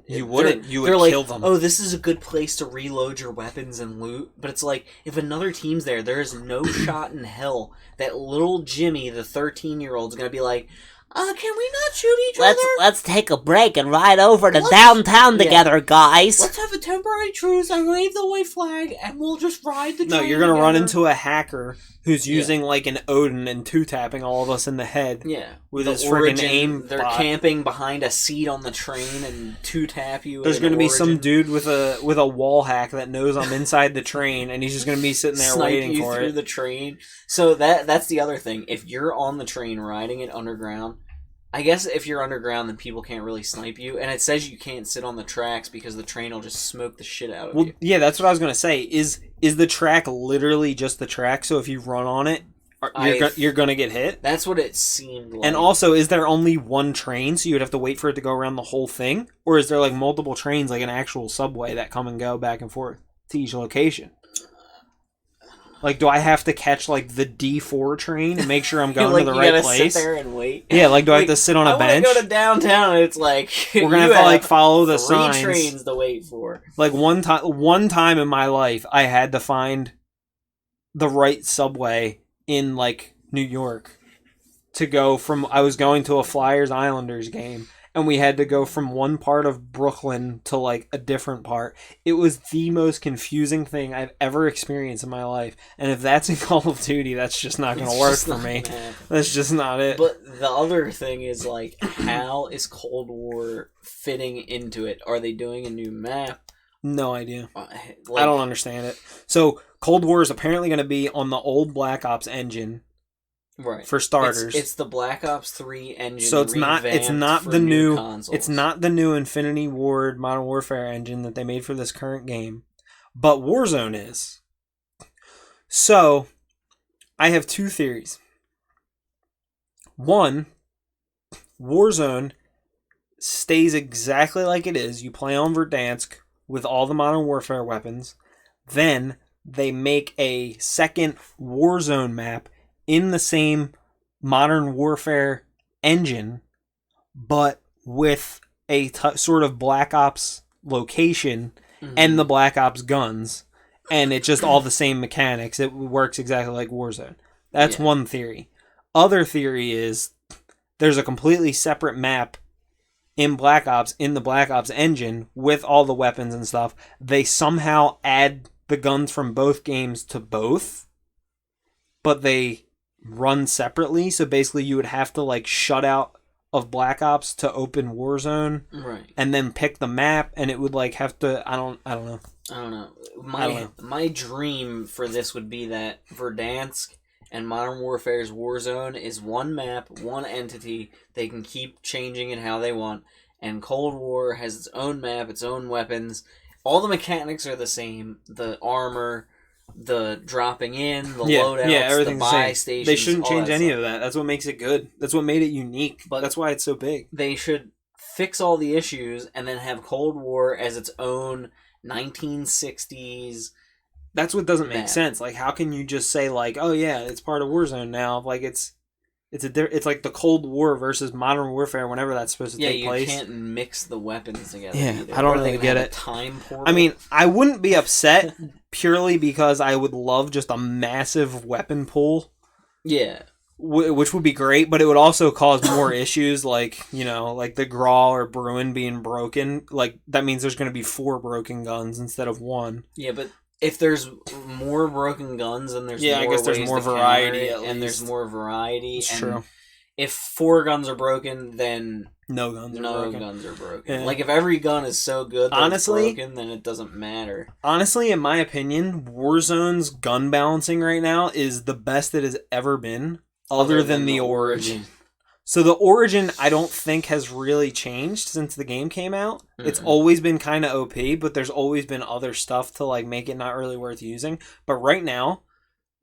you wouldn't. You would kill them. Oh, this is a good place to reload your weapons and loot. But it's like, if another team's there is no shot in hell that little Jimmy, the 13-year-old, is gonna be like, Can we not shoot each Let's other? let's take a break and ride over to Let's- downtown yeah. together, guys. Let's have a temporary truce and wave the white flag, and we'll just ride the train. No, you're gonna run together. into a hacker who's Yeah. using like an Odin and two-tapping all of us in the head. Yeah, With the his friggin' Origin, aim they're bot. camping behind a seat on the train and two-tap you. There's with gonna an be some Origin. dude with a wall hack that knows I'm inside the train, and he's just gonna be sitting there Snipe waiting you for through it. the train. So that's the other thing. If you're on the train riding it underground, I guess if you're underground, then people can't really snipe you. And it says you can't sit on the tracks because the train will just smoke the shit out of Well, you. yeah, that's what I was gonna say. Is the track literally just the track? So if you run on it, you're gonna get hit. That's what it seemed like. And also, is there only one train, so you would have to wait for it to go around the whole thing, or is there like multiple trains, like an actual subway that come and go back and forth to each location? Like, do I have to catch like the D4 train and make sure I'm going like to the you right gotta place? sit there and wait. Yeah, like do I have Like, to sit on a I bench? want to go to downtown, and it's like We're gonna you have to like follow the three signs. trains to wait for. Like one time in my life, I had to find the right subway in like New York to go from. I was going to a Flyers Islanders game, and we had to go from one part of Brooklyn to like a different part. It was the most confusing thing I've ever experienced in my life. And if that's in Call of Duty, that's just not going It's to work just for not me. gonna happen. That's just not it. But the other thing is, like, how is Cold War fitting into it? Are they doing a new map? No idea. Like, I don't understand it. So Cold War is apparently going to be on the old Black Ops engine right. for starters. It's the Black Ops 3 engine. So it's not revamped for the new consoles. it's not the new Infinity Ward Modern Warfare engine that they made for this current game, but Warzone is. So I have two theories. One, Warzone stays exactly like it is. You play on Verdansk with all the Modern Warfare weapons. Then they make a second Warzone map in the same Modern Warfare engine, but with a sort of Black Ops location and the Black Ops guns, and it's just all the same mechanics. It works exactly like Warzone. That's one theory. Other theory is there's a completely separate map in Black Ops, in the Black Ops engine, with all the weapons and stuff. They somehow add the guns from both games to both, but they run separately. So basically you would have to like shut out of Black Ops to open Warzone, right, and then pick the map, and it would like have to I don't know. I don't know. I don't know. My dream for this would be that Verdansk and Modern Warfare's Warzone is one map, one entity. They can keep changing it how they want. And Cold War has its own map, its own weapons. All the mechanics are the same. The armor, the dropping in, the loadouts, everything's the the buy same. stations. They shouldn't all change that any stuff. of that. That's what makes it good. That's what made it unique. But that's why it's so big. They should fix all the issues and then have Cold War as its own 1960s. That's what doesn't make map. sense. Like, how can you just say like, oh yeah, it's part of Warzone now? Like it's like the Cold War versus Modern Warfare whenever that's supposed to take You place. can't mix the weapons together. Yeah, either. I don't What, are they really gonna get have it. a time portal? I mean, I wouldn't be upset purely because I would love just a massive weapon pool, yeah. which would be great, but it would also cause more issues, like, you know, like the Grawl or Bruin being broken. Like, that means there's going to be 4 broken guns instead of 1. Yeah, but if there's more broken guns, then there's Yeah, I more guess there's ways more to counter variety, it, at and there's least. more variety. It's and true. If 4 guns are broken, then No guns are broken. guns are broken. Yeah. Like if every gun is so good that Honestly- it's broken, then it doesn't matter. Honestly, in my opinion, Warzone's gun balancing right now is the best it has ever been, other than the Origin. So the Origin, I don't think has really changed since the game came out. It's always been kind of OP, but there's always been other stuff to like make it not really worth using. But right now,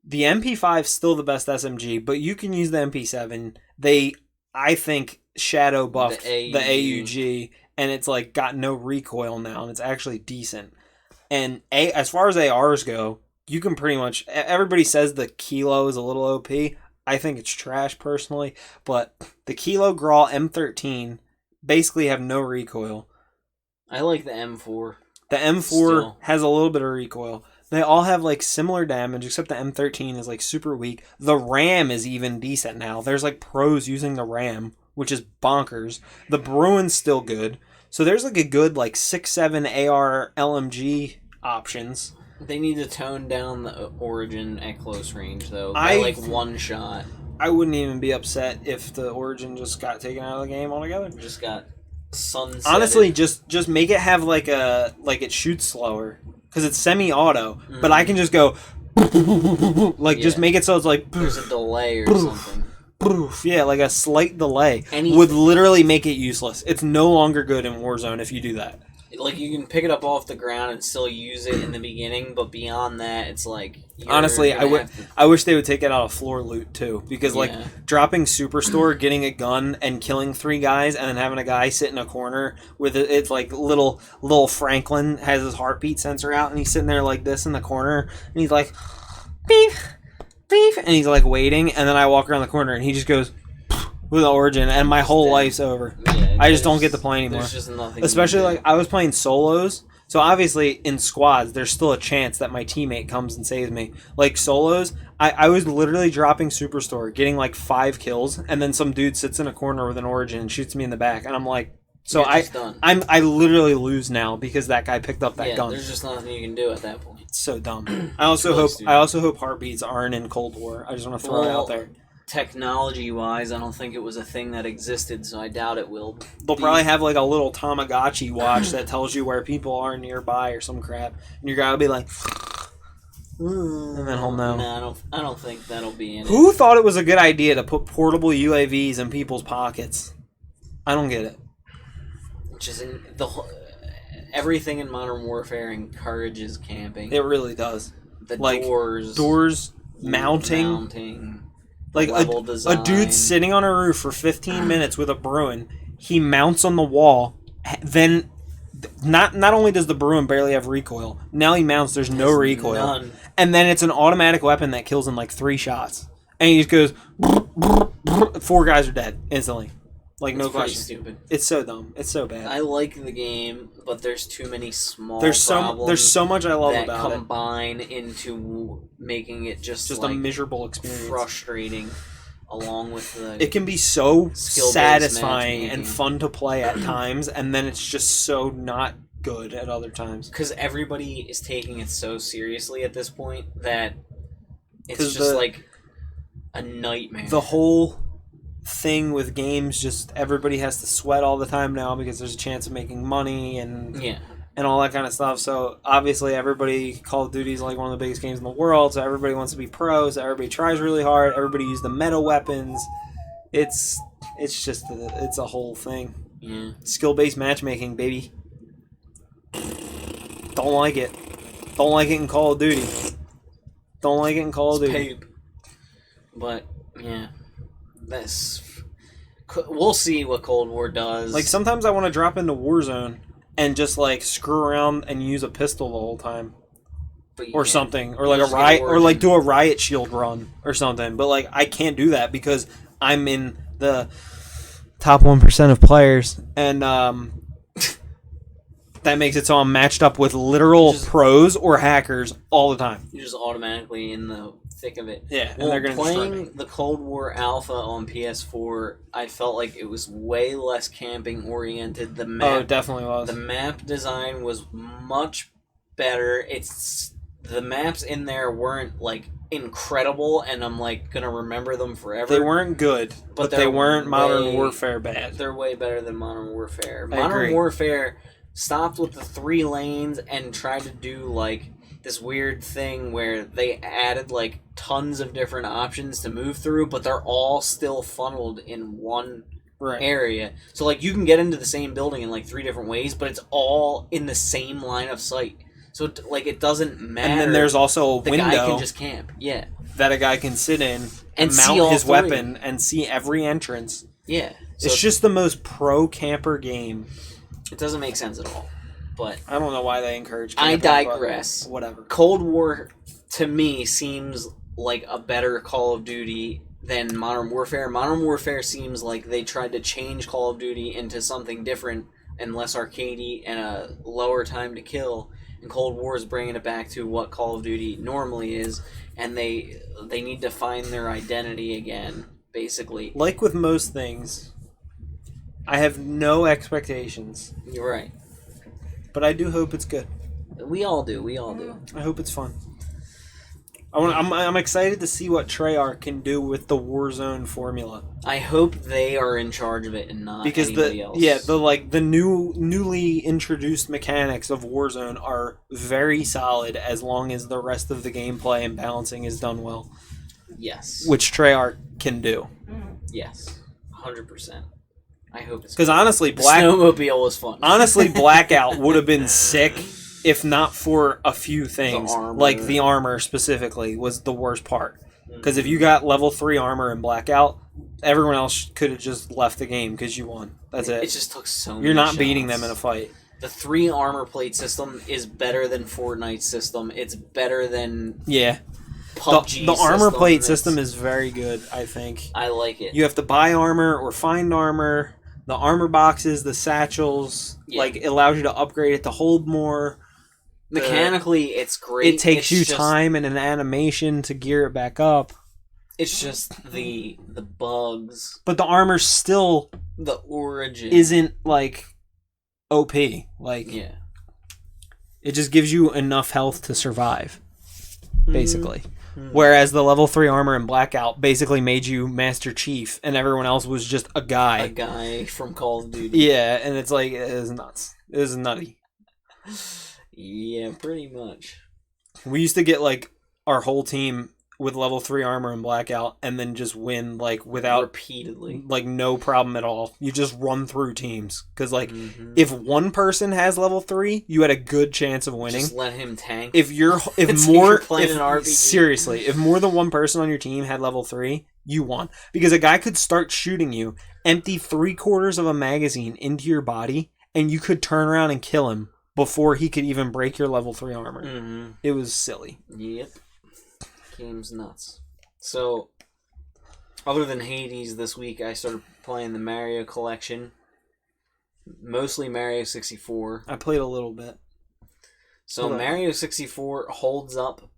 the MP5 is still the best SMG, but you can use the MP7. They, I think, shadow buffed the AUG, and it's like got no recoil now, and it's actually decent. And as far as ARs go, you can pretty much, everybody says the Kilo is a little OP. I think it's trash personally, but the Kilo Grawl M13 basically have no recoil. I like the M4. The M4 Still. has a little bit of recoil. They all have like similar damage, except the M13 is like super weak. The RAM is even decent now. There's like pros using the RAM which is bonkers. The Bruin's still good. So there's like a good like 6-7 AR LMG options. They need to tone down the Origin at close range, though. By like one shot. I wouldn't even be upset if the Origin just got taken out of the game altogether. Just got sunsetted. Honestly, just make it have like it shoots slower because it's semi-auto, but I can just go like just make it so it's like there's a delay or something. Yeah, like a slight delay would literally make it useless. It's no longer good in Warzone if you do that. Like, you can pick it up off the ground and still use it in the beginning, but beyond that, it's like... Honestly, I wish they would take it out of floor loot, too. Because, like, dropping Superstore, getting a gun, and killing 3 guys, and then having a guy sit in a corner with it's like little Franklin has his heartbeat sensor out, and he's sitting there like this in the corner, and he's like, beep, beep, and he's like waiting, and then I walk around the corner, and he just goes... with the Origin, and my whole life's over. Yeah, I just don't get to play anymore. There's just nothing. Especially like I was playing solos, so obviously in squads there's still a chance that my teammate comes and saves me. Like solos, I was literally dropping Superstore, getting like 5 kills, and then some dude sits in a corner with an Origin and shoots me in the back, and I'm like, so I literally lose now because that guy picked up that gun. There's just nothing you can do at that point. It's so dumb. I also hope heartbeats aren't in Cold War. I just want to throw it out there. Technology-wise, I don't think it was a thing that existed, so I doubt it will. They'll probably have like a little Tamagotchi watch that tells you where people are nearby or some crap, and your guy will be like, and then he'll know. No, I don't think that'll be in it. Who thought it was a good idea to put portable UAVs in people's pockets? I don't get it. Just everything in Modern Warfare encourages camping. It really does. The doors, mounting. Like a dude sitting on a roof for 15 minutes with a Bruin, he mounts on the wall, then not only does the Bruin barely have recoil, now he mounts, there's no recoil. None. And then it's an automatic weapon that kills in like 3 shots. And he just goes, 4 guys are dead instantly. Like, no question. Stupid. It's so dumb. It's so bad. I like the game, but there's too many small There's so much I love about it. That combine into making it just like a miserable experience. Frustrating, along with the... It can be so satisfying and fun to play at times, and then it's just so not good at other times. Because everybody is taking it so seriously at this point that it's just like a nightmare. The whole thing with games, just everybody has to sweat all the time now because there's a chance of making money and all that kind of stuff. So obviously Call of Duty is like one of the biggest games in the world, so everybody wants to be pros, so everybody tries really hard, everybody uses the meta weapons. It's a whole thing. Yeah. Skill-based matchmaking, baby. Don't like it in Call of Duty. Poop. But yeah, we'll see what Cold War does. Like, sometimes I want to drop into Warzone and just like screw around and use a pistol the whole time, or something, or like a riot, or like do a riot shield run or something. But like, I can't do that because I'm in the top 1% of players, and that makes it so I'm matched up with literal pros or hackers all the time. You're just automatically in the thick of it. Yeah, and they're going to destroy me. Playing the Cold War Alpha on PS4, I felt like it was way less camping oriented. The map, it definitely was. The map design was much better. The maps in there weren't like incredible, and I'm like gonna remember them forever. They weren't good, but they weren't Modern Warfare bad. They're way better than Modern Warfare. Modern Warfare stopped with the 3 lanes and tried to do like this weird thing where they added like tons of different options to move through, but they're all still funneled in one area. So like you can get into the same building in like 3 different ways, but it's all in the same line of sight. So like it doesn't matter. And then there's also a window. The guy can just camp. Yeah. That a guy can sit in and mount his weapon and see every entrance. Yeah. So it's just the most pro camper game. It doesn't make sense at all. But I don't know why they encourage camping. I digress. Whatever. Cold War, to me, seems like a better Call of Duty than Modern Warfare. Modern Warfare seems like they tried to change Call of Duty into something different and less arcadey and a lower time to kill. And Cold War is bringing it back to what Call of Duty normally is, and they need to find their identity again, basically. Like with most things, I have no expectations, You're right. but I do hope it's good. We all do. We all do. I hope it's fun. I'm excited to see what Treyarch can do with the Warzone formula. I hope they are in charge of it and not Because anybody else. the newly introduced mechanics of Warzone are very solid as long as the rest of the gameplay and balancing is done well, Yes. which Treyarch can do. Yes. 100%. I hope it's Because fun. honestly, The snowmobile was fun. Blackout would have been sick if not for a few things. armor. Like the armor specifically was the worst part. Because if you got level 3 armor in Blackout, everyone else could have just left the game because you won. That's it. It just took so many You're not shots. beating them in a fight. The 3 armor plate system is better than Fortnite's system. It's better than Yeah. PUBG The armor system. plate system is very good, I think. I like it. You have to buy armor or find armor. The armor boxes, the satchels, like it allows you to upgrade it to hold more. Mechanically, it's great. It takes you just time and an animation to gear it back up. It's just the bugs, But the armor still the origin isn't like OP. Like yeah. it just gives you enough health to survive, basically. Mm-hmm. Whereas the level 3 armor in Blackout basically made you Master Chief and everyone else was just a guy. A guy from Call of Duty. Yeah, and it's like, it is nuts. It is nutty. Yeah, pretty much. We used to get like our whole team with level 3 armor in Blackout and then just win like without repeatedly, like no problem at all. You just run through teams because like if one person has level 3, you had a good chance of winning. Just let him tank. If you're It's more like you're playing if, an RPG. seriously, if more than one person on your team had level 3, you won because a guy could start shooting you, empty 3/4 of a magazine into your body, and you could turn around and kill him before he could even break your level 3 armor. Mm-hmm. It was silly. Yep. Game's nuts. So, other than Hades this week, I started playing the Mario collection. Mostly Mario 64. I played a little bit. So Mario 64 holds up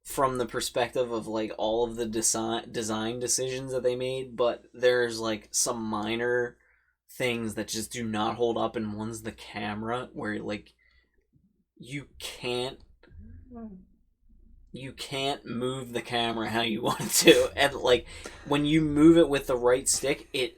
from the perspective of like all of the design decisions that they made, but there's like some minor things that just do not hold up, and one's the camera, where like you can't move the camera how you want it to, and like when you move it with the right stick, it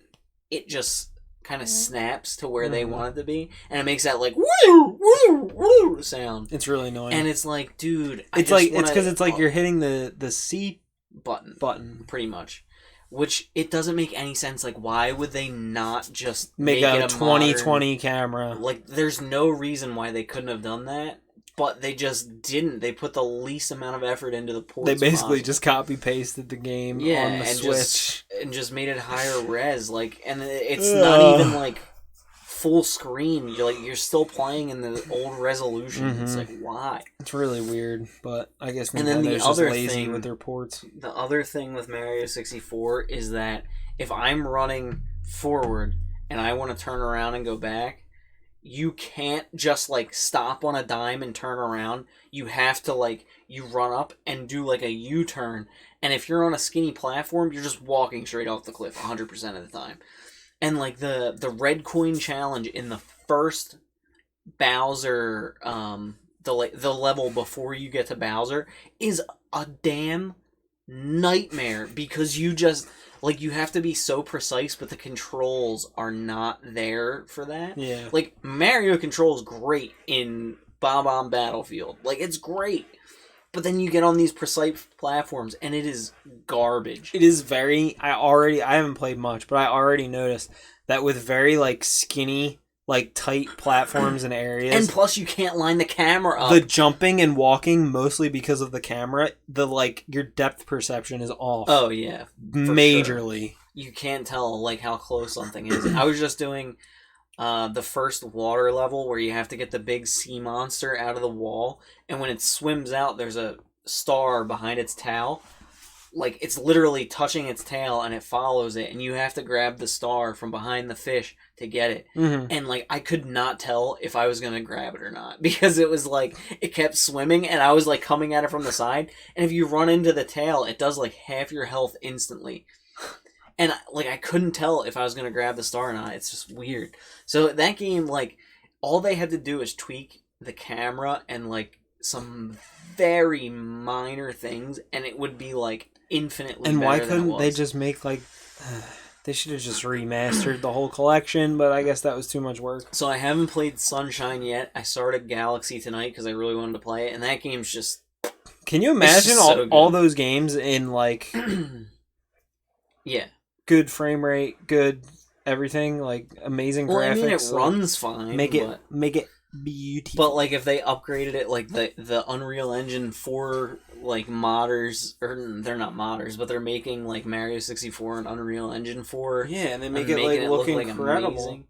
just kind of snaps to where they want it to be, and it makes that like woo woo woo sound. It's really annoying. And it's like, dude, it's because it's like you're hitting the C button pretty much, which it doesn't make any sense. Like, why would they not just make it a 2020 camera? Like, there's no reason why they couldn't have done that. But they just didn't. They put the least amount of effort into the ports. They basically possible. just copy pasted the game on the and Switch just made it higher res. Like, and it's not even like full screen. You're still playing in the old resolution. Mm-hmm. It's like, why? It's really weird, but I guess And then Nintendo's the other just lazy thing with their ports. The other thing with Mario 64 is that if I'm running forward and I want to turn around and go back, you can't just like stop on a dime and turn around. You have to like you run up and do like a U-turn. And if you're on a skinny platform, you're just walking straight off the cliff 100% of the time. And like the red coin challenge in the first Bowser, the level before you get to Bowser is a damn nightmare, because you just like you have to be so precise, but the controls are not there for that. Yeah. Like Mario controls great in Bob-omb Battlefield. Like it's great. But then you get on these precise platforms and it is garbage. It is very I haven't played much, but I already noticed that with very like skinny, like tight platforms and areas. And plus you can't line the camera up. The jumping and walking, mostly because of the camera, your depth perception is off. Oh yeah. Majorly. Sure. You can't tell like how close something is. I was just doing the first water level where you have to get the big sea monster out of the wall, and when it swims out there's a star behind its tail. Like it's literally touching its tail and it follows it, and you have to grab the star from behind the fish to get it. Mm-hmm. And like I could not tell if I was gonna grab it or not, because it was like it kept swimming and I was like coming at it from the side, and if you run into the tail it does like half your health instantly. And like I couldn't tell if I was gonna grab the star or not. It's just weird. So that game, like, all they had to do is tweak the camera and like some very minor things, and it would be like infinitely. And why better than it couldn't they was. just make like? They should have just remastered the whole collection, but I guess that was too much work. So I haven't played Sunshine yet. I started Galaxy tonight because I really wanted to play it, and that game's just. Can you imagine so good. all those games in like Yeah. good frame rate, good everything, like amazing Well, graphics? I mean, it like, runs fine. make but... it beautiful. But like if they upgraded it, like the Unreal Engine 4 like modders, or they're not modders, but they're making like Mario 64 and Unreal Engine 4. Yeah, and they and make it making like look like incredible. amazing.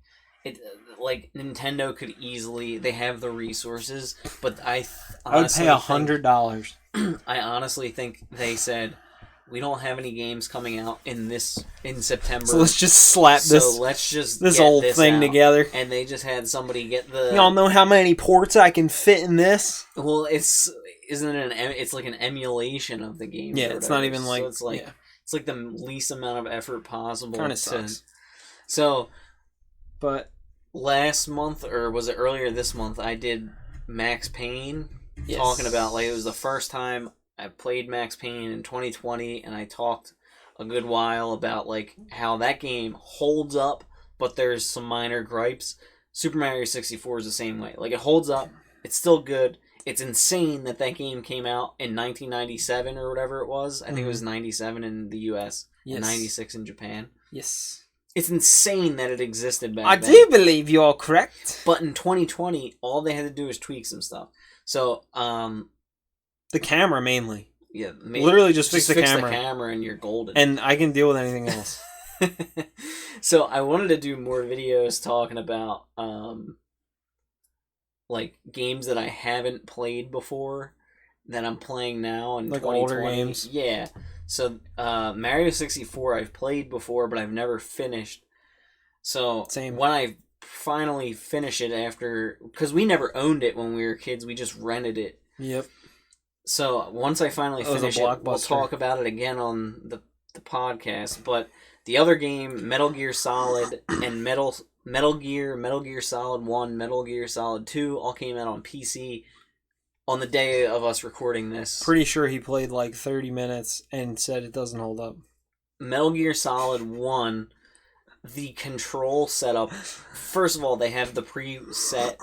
It like Nintendo could easily, they have the resources, but I would pay $100. I honestly think they said, we don't have any games coming out in September. So let's just slap let's just this get old this thing out. together. And they just had somebody get the. Y'all know how many ports I can fit in this? Well, it's like an emulation of the game. Yeah, it's not even like. So it's like it's like the least amount of effort possible. Kind of sucks. So, but last month, or was it earlier this month, I did Max Payne. Yes. Talking about, like, it was the first time I played Max Payne in 2020, and I talked a good while about like how that game holds up, but there's some minor gripes. Super Mario 64 is the same way. Like, it holds up, it's still good. It's insane that game came out in 1997 or whatever it was. I think it was 97 in the US, and 96 in Japan. Yes. It's insane that it existed back then. I do believe you're correct. But in 2020, all they had to do was tweak some stuff. So, the camera mainly. yeah, Literally just fix the camera. the camera and you're golden. And I can deal with anything else. So I wanted to do more videos talking about like games that I haven't played before that I'm playing now in like 2020. older games. Yeah. So Mario 64 I've played before, but I've never finished. So Same. When I finally finish it after, because we never owned it when we were kids, we just rented it. Yep. So once I finally finish it, we'll talk about it again on the podcast. But the other game, Metal Gear Solid and Metal Gear Solid 1, Metal Gear Solid 2, all came out on PC on the day of us recording this. Pretty sure he played like 30 minutes and said it doesn't hold up. Metal Gear Solid 1, the control setup, first of all, they have the preset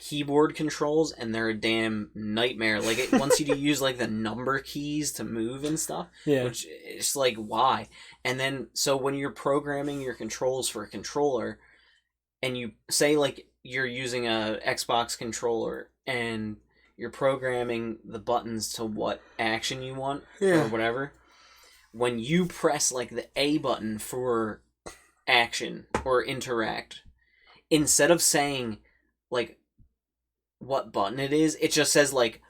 keyboard controls, and they're a damn nightmare. Like, it wants you to use like the number keys to move and stuff. Yeah. Which is like, why? And then, so when you're programming your controls for a controller, and you say like you're using a Xbox controller, and you're programming the buttons to what action you want, or whatever, when you press like the A button for action or interact, instead of saying like what button it is, it just says like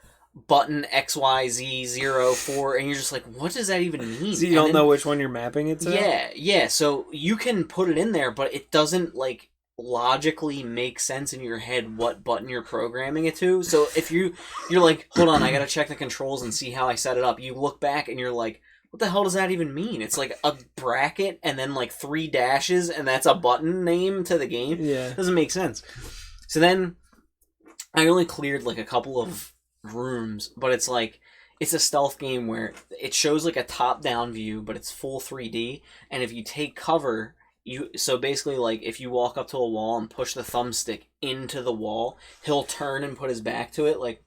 button XYZ04, and you're just like, what does that even mean? So you don't know which one you're mapping it to? Yeah, so you can put it in there, but it doesn't like logically make sense in your head what button you're programming it to. So if you're like, hold on, I gotta check the controls and see how I set it up, you look back and you're like, what the hell does that even mean? It's like a bracket and then like 3 dashes, and that's a button name to the game. Yeah. It doesn't make sense. So then I only cleared like a couple of rooms, but it's like, it's a stealth game where it shows like a top-down view, but it's full 3D, and if you take cover, so basically, like, if you walk up to a wall and push the thumbstick into the wall, he'll turn and put his back to it, like,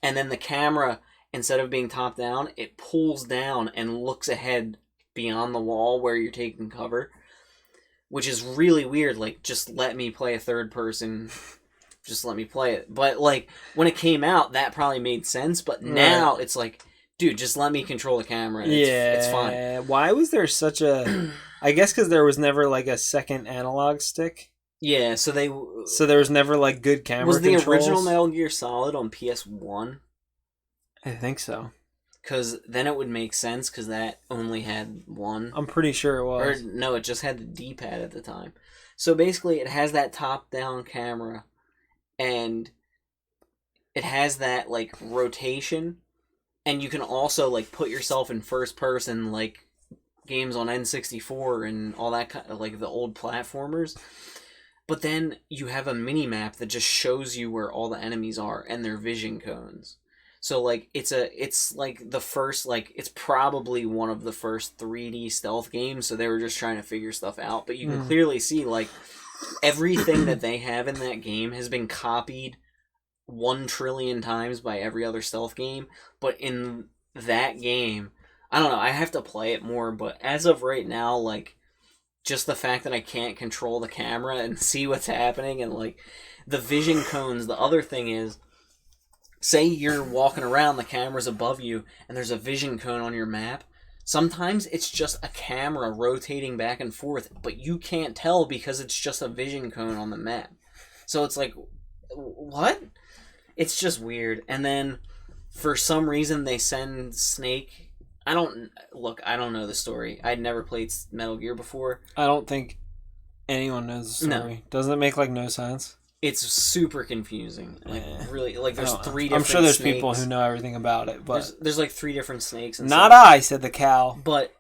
and then the camera, instead of being top down, it pulls down and looks ahead beyond the wall where you're taking cover, which is really weird. Like, just let me play a third person, just let me play it. But like, when it came out, that probably made sense, but now it's like, dude, just let me control the camera. And it's fine. Why was there such a... I guess because there was never like a second analog stick. Yeah, so there was never like good camera controls. Was the original Metal Gear Solid on PS1? I think so. Because then it would make sense, because that only had one. I'm pretty sure it was. Or no, it just had the D-pad at the time. So basically, it has that top-down camera, and it has that like rotation, and you can also like put yourself in first person, like games on N64 and all that kind of, like, the old platformers. But then you have a mini map that just shows you where all the enemies are and their vision cones. So, like, it's like the first, like, it's probably one of the first 3D stealth games, so they were just trying to figure stuff out. But you can clearly see, like, everything that they have in that game has been copied 1 trillion times by every other stealth game. But in that game, I don't know, I have to play it more, but as of right now, like, just the fact that I can't control the camera and see what's happening, and, like, the vision cones, the other thing is, say you're walking around, the camera's above you, and there's a vision cone on your map. Sometimes it's just a camera rotating back and forth, but you can't tell because it's just a vision cone on the map. So it's like, what? It's just weird. And then, for some reason, they send Snake... I don't know the story. I'd never played Metal Gear before. I don't think anyone knows the story. No. Doesn't it make, like, no sense? It's super confusing. Like, really, like, there's 3 different I'm sure there's snakes. people who know everything about it, but... There's like 3 different snakes. And Not stuff. I, said the cow. But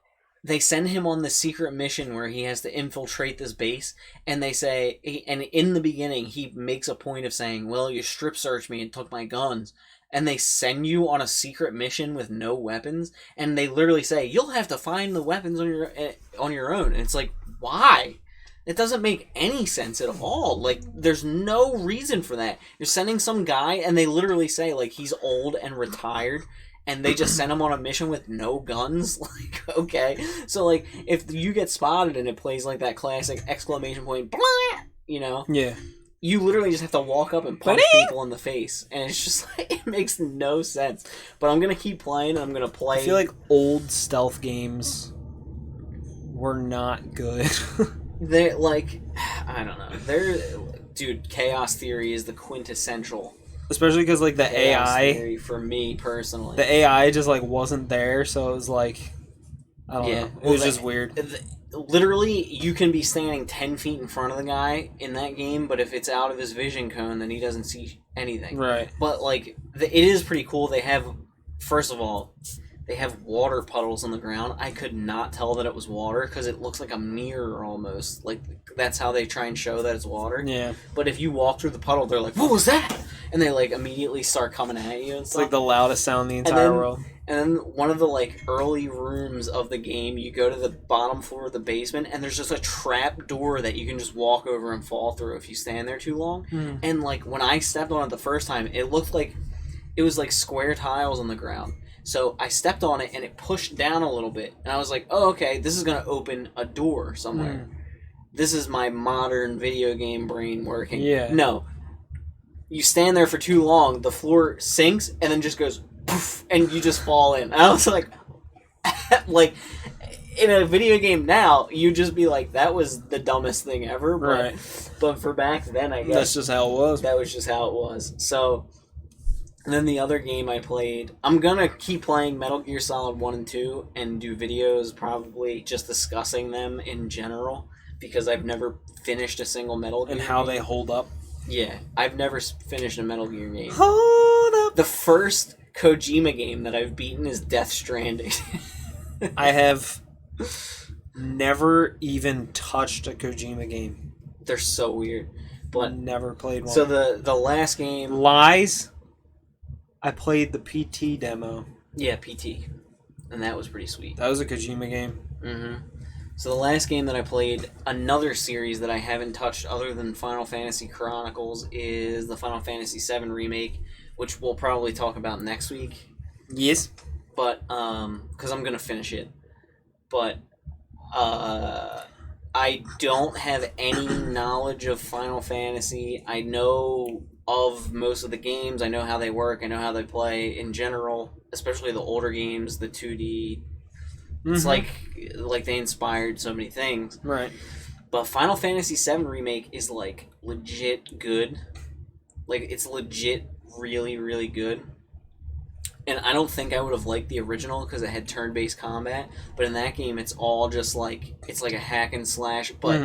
they send him on the secret mission where he has to infiltrate this base, and they say... And in the beginning, he makes a point of saying, well, you strip searched me and took my guns. And they send you on a secret mission with no weapons, and they literally say, you'll have to find the weapons on your own. And it's like, why? It doesn't make any sense at all. Like, there's no reason for that. You're sending some guy, and they literally say, like, he's old and retired, and they just send him on a mission with no guns. Like, okay. So, like, if you get spotted and it plays, like, that classic exclamation point, blah, you know? Yeah. You literally just have to walk up and punch people in the face. And it's just like, it makes no sense. But I'm going to keep playing. I'm going to play... I feel like old stealth games were not good. They're like, I don't know. Dude, Chaos Theory is the quintessential. Especially because, like, the Chaos AI... Theory for me, personally. The AI just, like, wasn't there, so it was like... I don't know. It was just weird. Literally, you can be standing 10 feet in front of the guy in that game, but if it's out of his vision cone, then he doesn't see anything. Right. But, like, it is pretty cool. They have, first of all, they have water puddles on the ground. I could not tell that it was water, because it looks like a mirror almost. Like, that's how they try and show that it's water. Yeah. But if you walk through the puddle, they're like, what was that? And they, like, immediately start coming at you and It's stuff. like the loudest sound in the entire world. And then one of the, like, early rooms of the game, you go to the bottom floor of the basement, and there's just a trap door that you can just walk over and fall through if you stand there too long. Mm. And, like, when I stepped on it the first time, it looked like it was, like, square tiles on the ground. So I stepped on it, and it pushed down a little bit. And I was like, oh, okay, this is going to open a door somewhere. Mm. This is my modern video game brain working. Yeah. No. You stand there for too long, the floor sinks, and then just goes... poof, and you just fall in. I was like, like, in a video game now, you'd just be like, that was the dumbest thing ever. But, right. But for back then, I guess... That's just how it was. That was just how it was. So, and then the other game I played... I'm gonna keep playing Metal Gear Solid 1 and 2 and do videos probably just discussing them in general, because I've never finished a single Metal Gear and how game. they hold up. Yeah, I've never finished a Metal Gear game. Hold up! The first Kojima game that I've beaten is Death Stranding. I have never even touched a Kojima game. They're so weird. But never played one. So the last game... Lies? I played the PT demo. Yeah, PT. And that was pretty sweet. That was a Kojima game. Mm-hmm. So the last game that I played, another series that I haven't touched other than Final Fantasy Chronicles, is the Final Fantasy VII Remake, which we'll probably talk about next week. Yes. But, because I'm going to finish it. But, I don't have any knowledge of Final Fantasy. I know of most of the games. I know how they work. I know how they play in general, especially the older games, the 2D. It's like they inspired so many things. Right. But Final Fantasy VII Remake is, like, legit good. Like, it's legit really, really good. And I don't think I would have liked the original because it had turn-based combat. But in that game, it's all just, like... It's like a hack and slash. But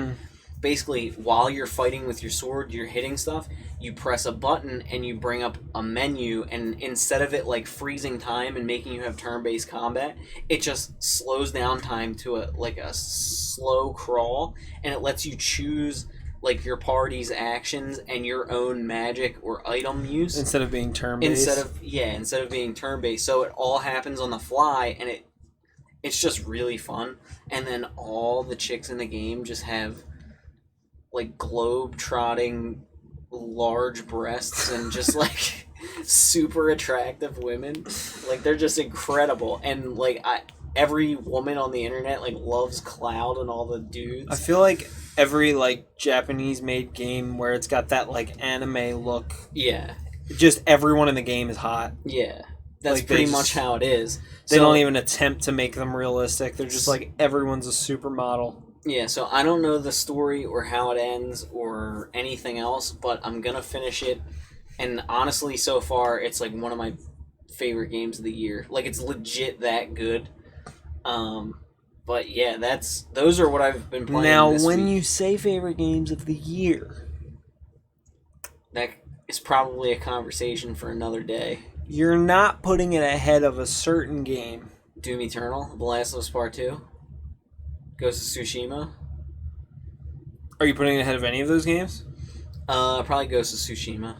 basically, while you're fighting with your sword, you're hitting stuff. you press a button and you bring up a menu, and instead of it like freezing time and making you have turn-based combat, it just slows down time to a slow crawl, and it lets you choose like your party's actions and your own magic or item use Instead of being turn-based? Instead of being turn-based. So it all happens on the fly, and it's just really fun. And then all the chicks in the game just have like globe-trotting large breasts and just like super attractive women. Like they're just incredible. And like every woman on the internet like loves Cloud and all the dudes. I feel like every like Japanese made game where it's got that like anime look, Yeah. just everyone in the game is hot. Yeah. That's Like, pretty much how it is. They don't even attempt to make them realistic. They're just like everyone's a supermodel. Yeah, so I don't know the story or how it ends or anything else, but I'm gonna finish it. And honestly, so far, it's like one of my favorite games of the year. Like, it's legit that good. But yeah, those are what I've been playing. Now, this when week. you say favorite games of the year, That is probably a conversation for another day. you're not putting it ahead of a certain game. Doom Eternal, The Last of Us Part 2, Ghost of Tsushima. Are you putting it ahead of any of those games? Probably Ghost of Tsushima.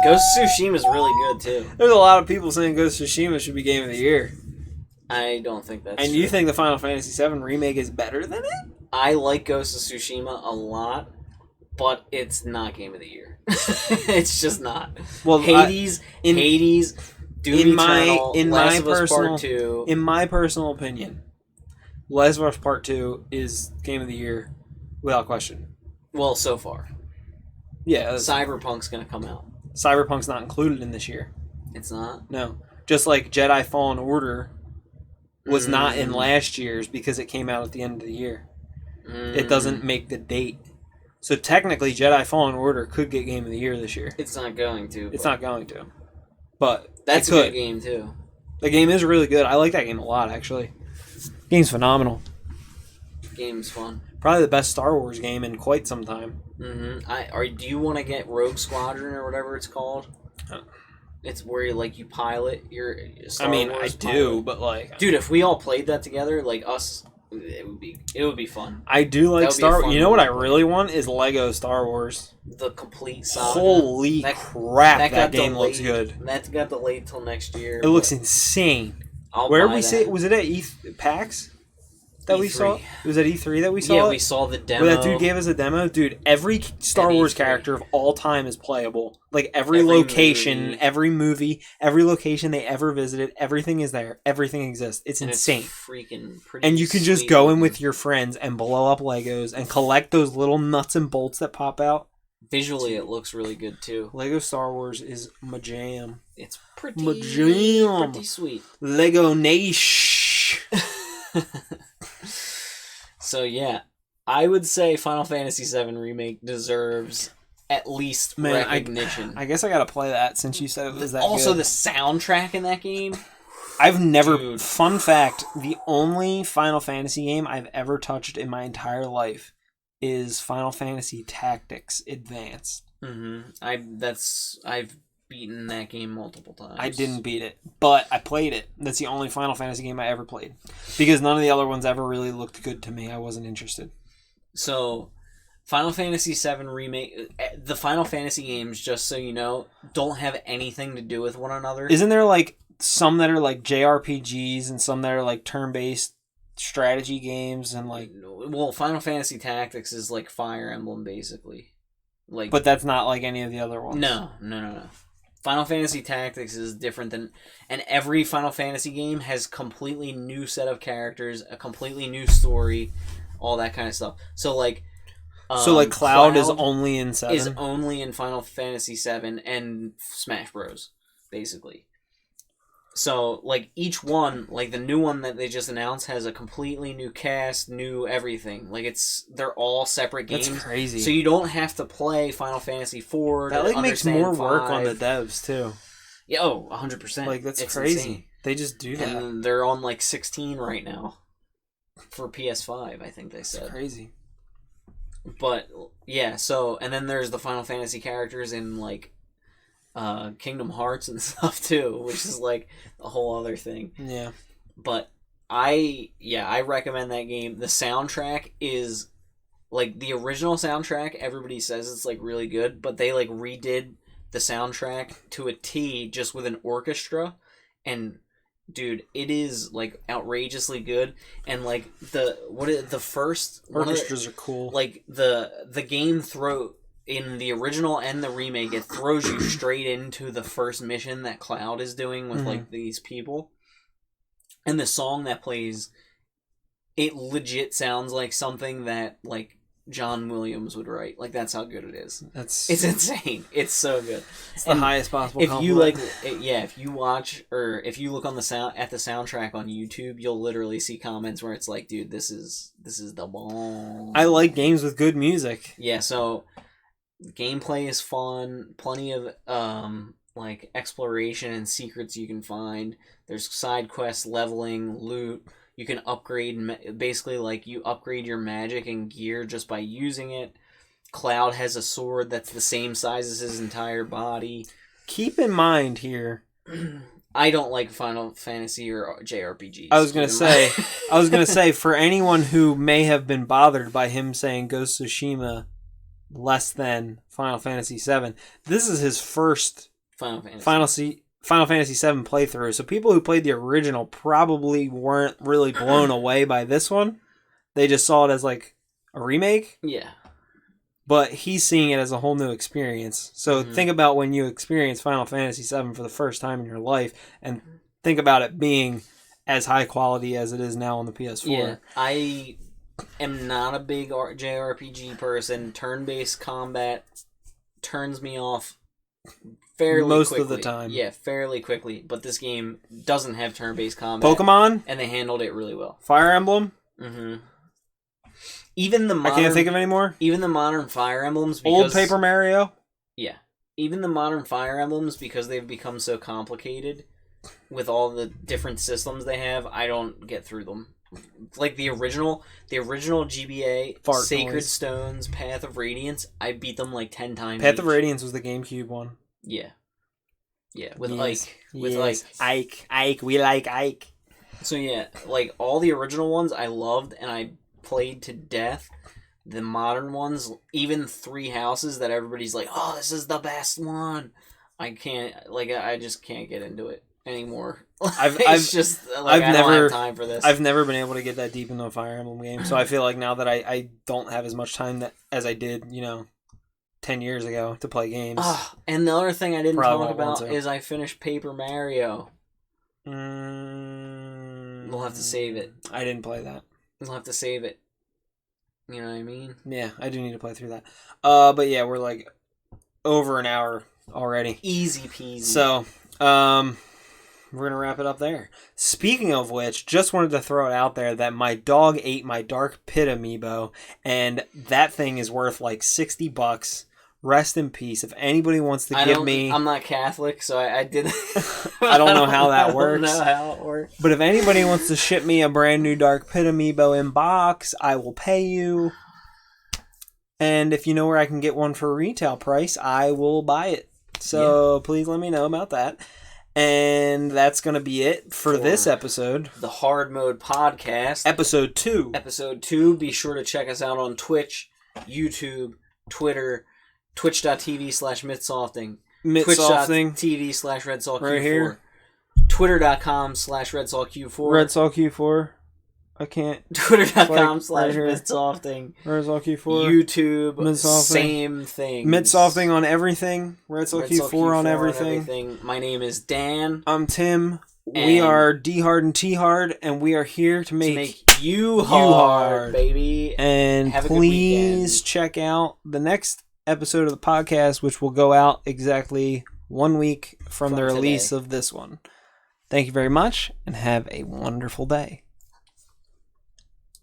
Ghost of Tsushima is really good too. There's a lot of people saying Ghost of Tsushima should be game of the year. I don't think that's And true. you think the Final Fantasy VII Remake is better than it? I like Ghost of Tsushima a lot, but it's not game of the year. It's just not. Well, Hades, Doom Eternal, Last of Us Part 2. In my personal opinion, Last of Us Part 2 is game of the year without question. Well, so far. Yeah, Cyberpunk's gonna come out. Cyberpunk's not included in this year. It's not? No. Just like Jedi Fallen Order was not in last year's because it came out at the end of the year. It doesn't make the date. So technically, Jedi Fallen Order could get game of the year this year. It's not going to. It's not going to. But That's it a could. good game, too. The game is really good. I like that game a lot, actually. Game's phenomenal. Game's fun. Probably the best Star Wars game in quite some time. Mm-hmm. Do you want to get Rogue Squadron or whatever it's called? It's where you pilot your Star Wars I do, pilot. but like, Dude, if we all played that together, like us, it would be fun. I do like That would be a Star. fun You know what I one. really want is Lego Star Wars. The complete saga. Holy crap! That game delayed. looks good. That got delayed till next year. It looks insane. I'll Where buy we that. see? Was it at PAX that we E3. saw? It was at E3 that we saw. Yeah, it? we saw the demo. Where that dude gave us a demo, dude. Every Star At Wars E3. character of all time is playable. Like every Every location, movie. every movie, every location they ever visited, everything is there. Everything exists. It's And insane. freaking pretty. And you can just sweet go in looking. with your friends and blow up Legos and collect those little nuts and bolts that pop out. Visually, it looks really good too. Lego Star Wars is my jam. It's pretty, My jam. pretty sweet. Lego Nation. So yeah, I would say Final Fantasy VII Remake deserves at least recognition. I guess I gotta play that since you said it was that also, good. the soundtrack in that game. I've never. Dude. Fun fact: the only Final Fantasy game I've ever touched in my entire life is Final Fantasy Tactics Advanced. I've beaten that game multiple times. I didn't beat it, but I played it. That's the only Final Fantasy game I ever played because none of the other ones ever really looked good to me. I wasn't interested. So, Final Fantasy VII Remake, the Final Fantasy games, just so you know, don't have anything to do with one another. Isn't there like some that are like JRPGs and some that are like turn-based strategy games and like? Well, Final Fantasy Tactics is like Fire Emblem, basically. Like, But that's not like any of the other ones. No. Final Fantasy Tactics is different than, and every Final Fantasy game has completely new set of characters, a completely new story, all that kind of stuff. So like, Cloud is only in 7? Is only in Final Fantasy VII and Smash Bros. Basically. So like each one, like the new one that they just announced, has a completely new cast, new everything. Like they're all separate games. That's crazy. So you don't have to play Final Fantasy IV. That like makes more work on the devs too. Yeah, 100%. Like that's It's crazy. insane. They just do that. And they're on like 16 right now for PS5. I think they said. It's crazy. But yeah, so and then there's the Final Fantasy characters in like Kingdom Hearts and stuff too, which is like a whole other thing. Yeah. But I recommend that game. The soundtrack is like the original soundtrack. Everybody says it's like really good, but they like redid the soundtrack to a T just with an orchestra, and dude, it is like outrageously good. And like the first Orchestras are cool. like the game in the original and the remake, it throws you straight into the first mission that Cloud is doing with like these people. And the song that plays, it legit sounds like something that like John Williams would write. Like that's how good it is. It's insane. It's so good. It's the highest possible if compliment. if you watch or if you look on the soundtrack on YouTube, you'll literally see comments where it's like, dude, this is the bomb. I like games with good music. Yeah, so gameplay is fun. Plenty of like exploration and secrets you can find. There's side quests, leveling, loot. You can upgrade, basically like you upgrade your magic and gear just by using it. Cloud has a sword that's the same size as his entire body. Keep in mind here, I don't like Final Fantasy or JRPGs. I was gonna say for anyone who may have been bothered by him saying Ghost of Tsushima less than Final Fantasy VII, this is his first Final Fantasy VII playthrough. So people who played the original probably weren't really blown away by this one. They just saw it as like a remake. Yeah. But he's seeing it as a whole new experience. So think about when you experience Final Fantasy VII for the first time in your life, and think about it being as high quality as it is now on the PS4. Yeah, I am not a big JRPG person. Turn-based combat turns me off fairly most quickly. of the time. Yeah, fairly quickly. But this game doesn't have turn-based combat. Pokemon? And they handled it really well. Fire Emblem? Mm-hmm. Even the modern, I can't think of any more. Even the modern Fire Emblems. Old Paper Mario? Yeah. Even the modern Fire Emblems, because they've become so complicated with all the different systems they have, I don't get through them. Like the original GBA, Fart Sacred noise. Stones, Path of Radiance, I beat them like 10 times. Path each. of Radiance was the GameCube one. Yeah. Yeah, with Yes. Ike. With Yes. Ike. Ike, we like Ike. So yeah, like all the original ones I loved and I played to death. The modern ones, even Three Houses that everybody's like, oh, this is the best one. I just can't get into it anymore. I don't have time for this. I've never been able to get that deep into a Fire Emblem game, so I feel like now that I don't have as much time as I did, 10 years ago to play games. And the other thing I didn't Probably talk won't want about to. is I finished Paper Mario. We'll have to save it. I didn't play that. We'll have to save it. You know what I mean? Yeah, I do need to play through that. But yeah, we're like over an hour already. Easy peasy. So, we're gonna wrap it up there. Speaking of which, just wanted to throw it out there that my dog ate my Dark Pit amiibo, and that thing is worth like $60. Rest in peace. If anybody wants to give me... I'm not Catholic, so I did... I don't know how that works. I don't know how it works. But if anybody wants to ship me a brand new Dark Pit amiibo in box, I will pay you. And if you know where I can get one for retail price, I will buy it. So please let me know about that. And that's going to be it for this episode. The Hard Mode Podcast. Episode 2. Episode 2. Be sure to check us out on Twitch, YouTube, Twitter, twitch.tv/mitsofting. Mitsofting. Twitch.tv/RedSaltQ4. Right here. Twitter.com/RedSaltQ4. RedSaltQ4. I can't. Twitter.com/Mitsofting. RedSaltQ4. YouTube. Mitsofting. Same thing. Mitsofting on everything. RedSaltQ4 on everything. My name is Dan. I'm Tim. We are D Hard and T Hard, and we are here to make you hard, baby. And have please check out the next episode of the podcast, which will go out exactly 1 week from the release of this one. Thank you very much, and have a wonderful day.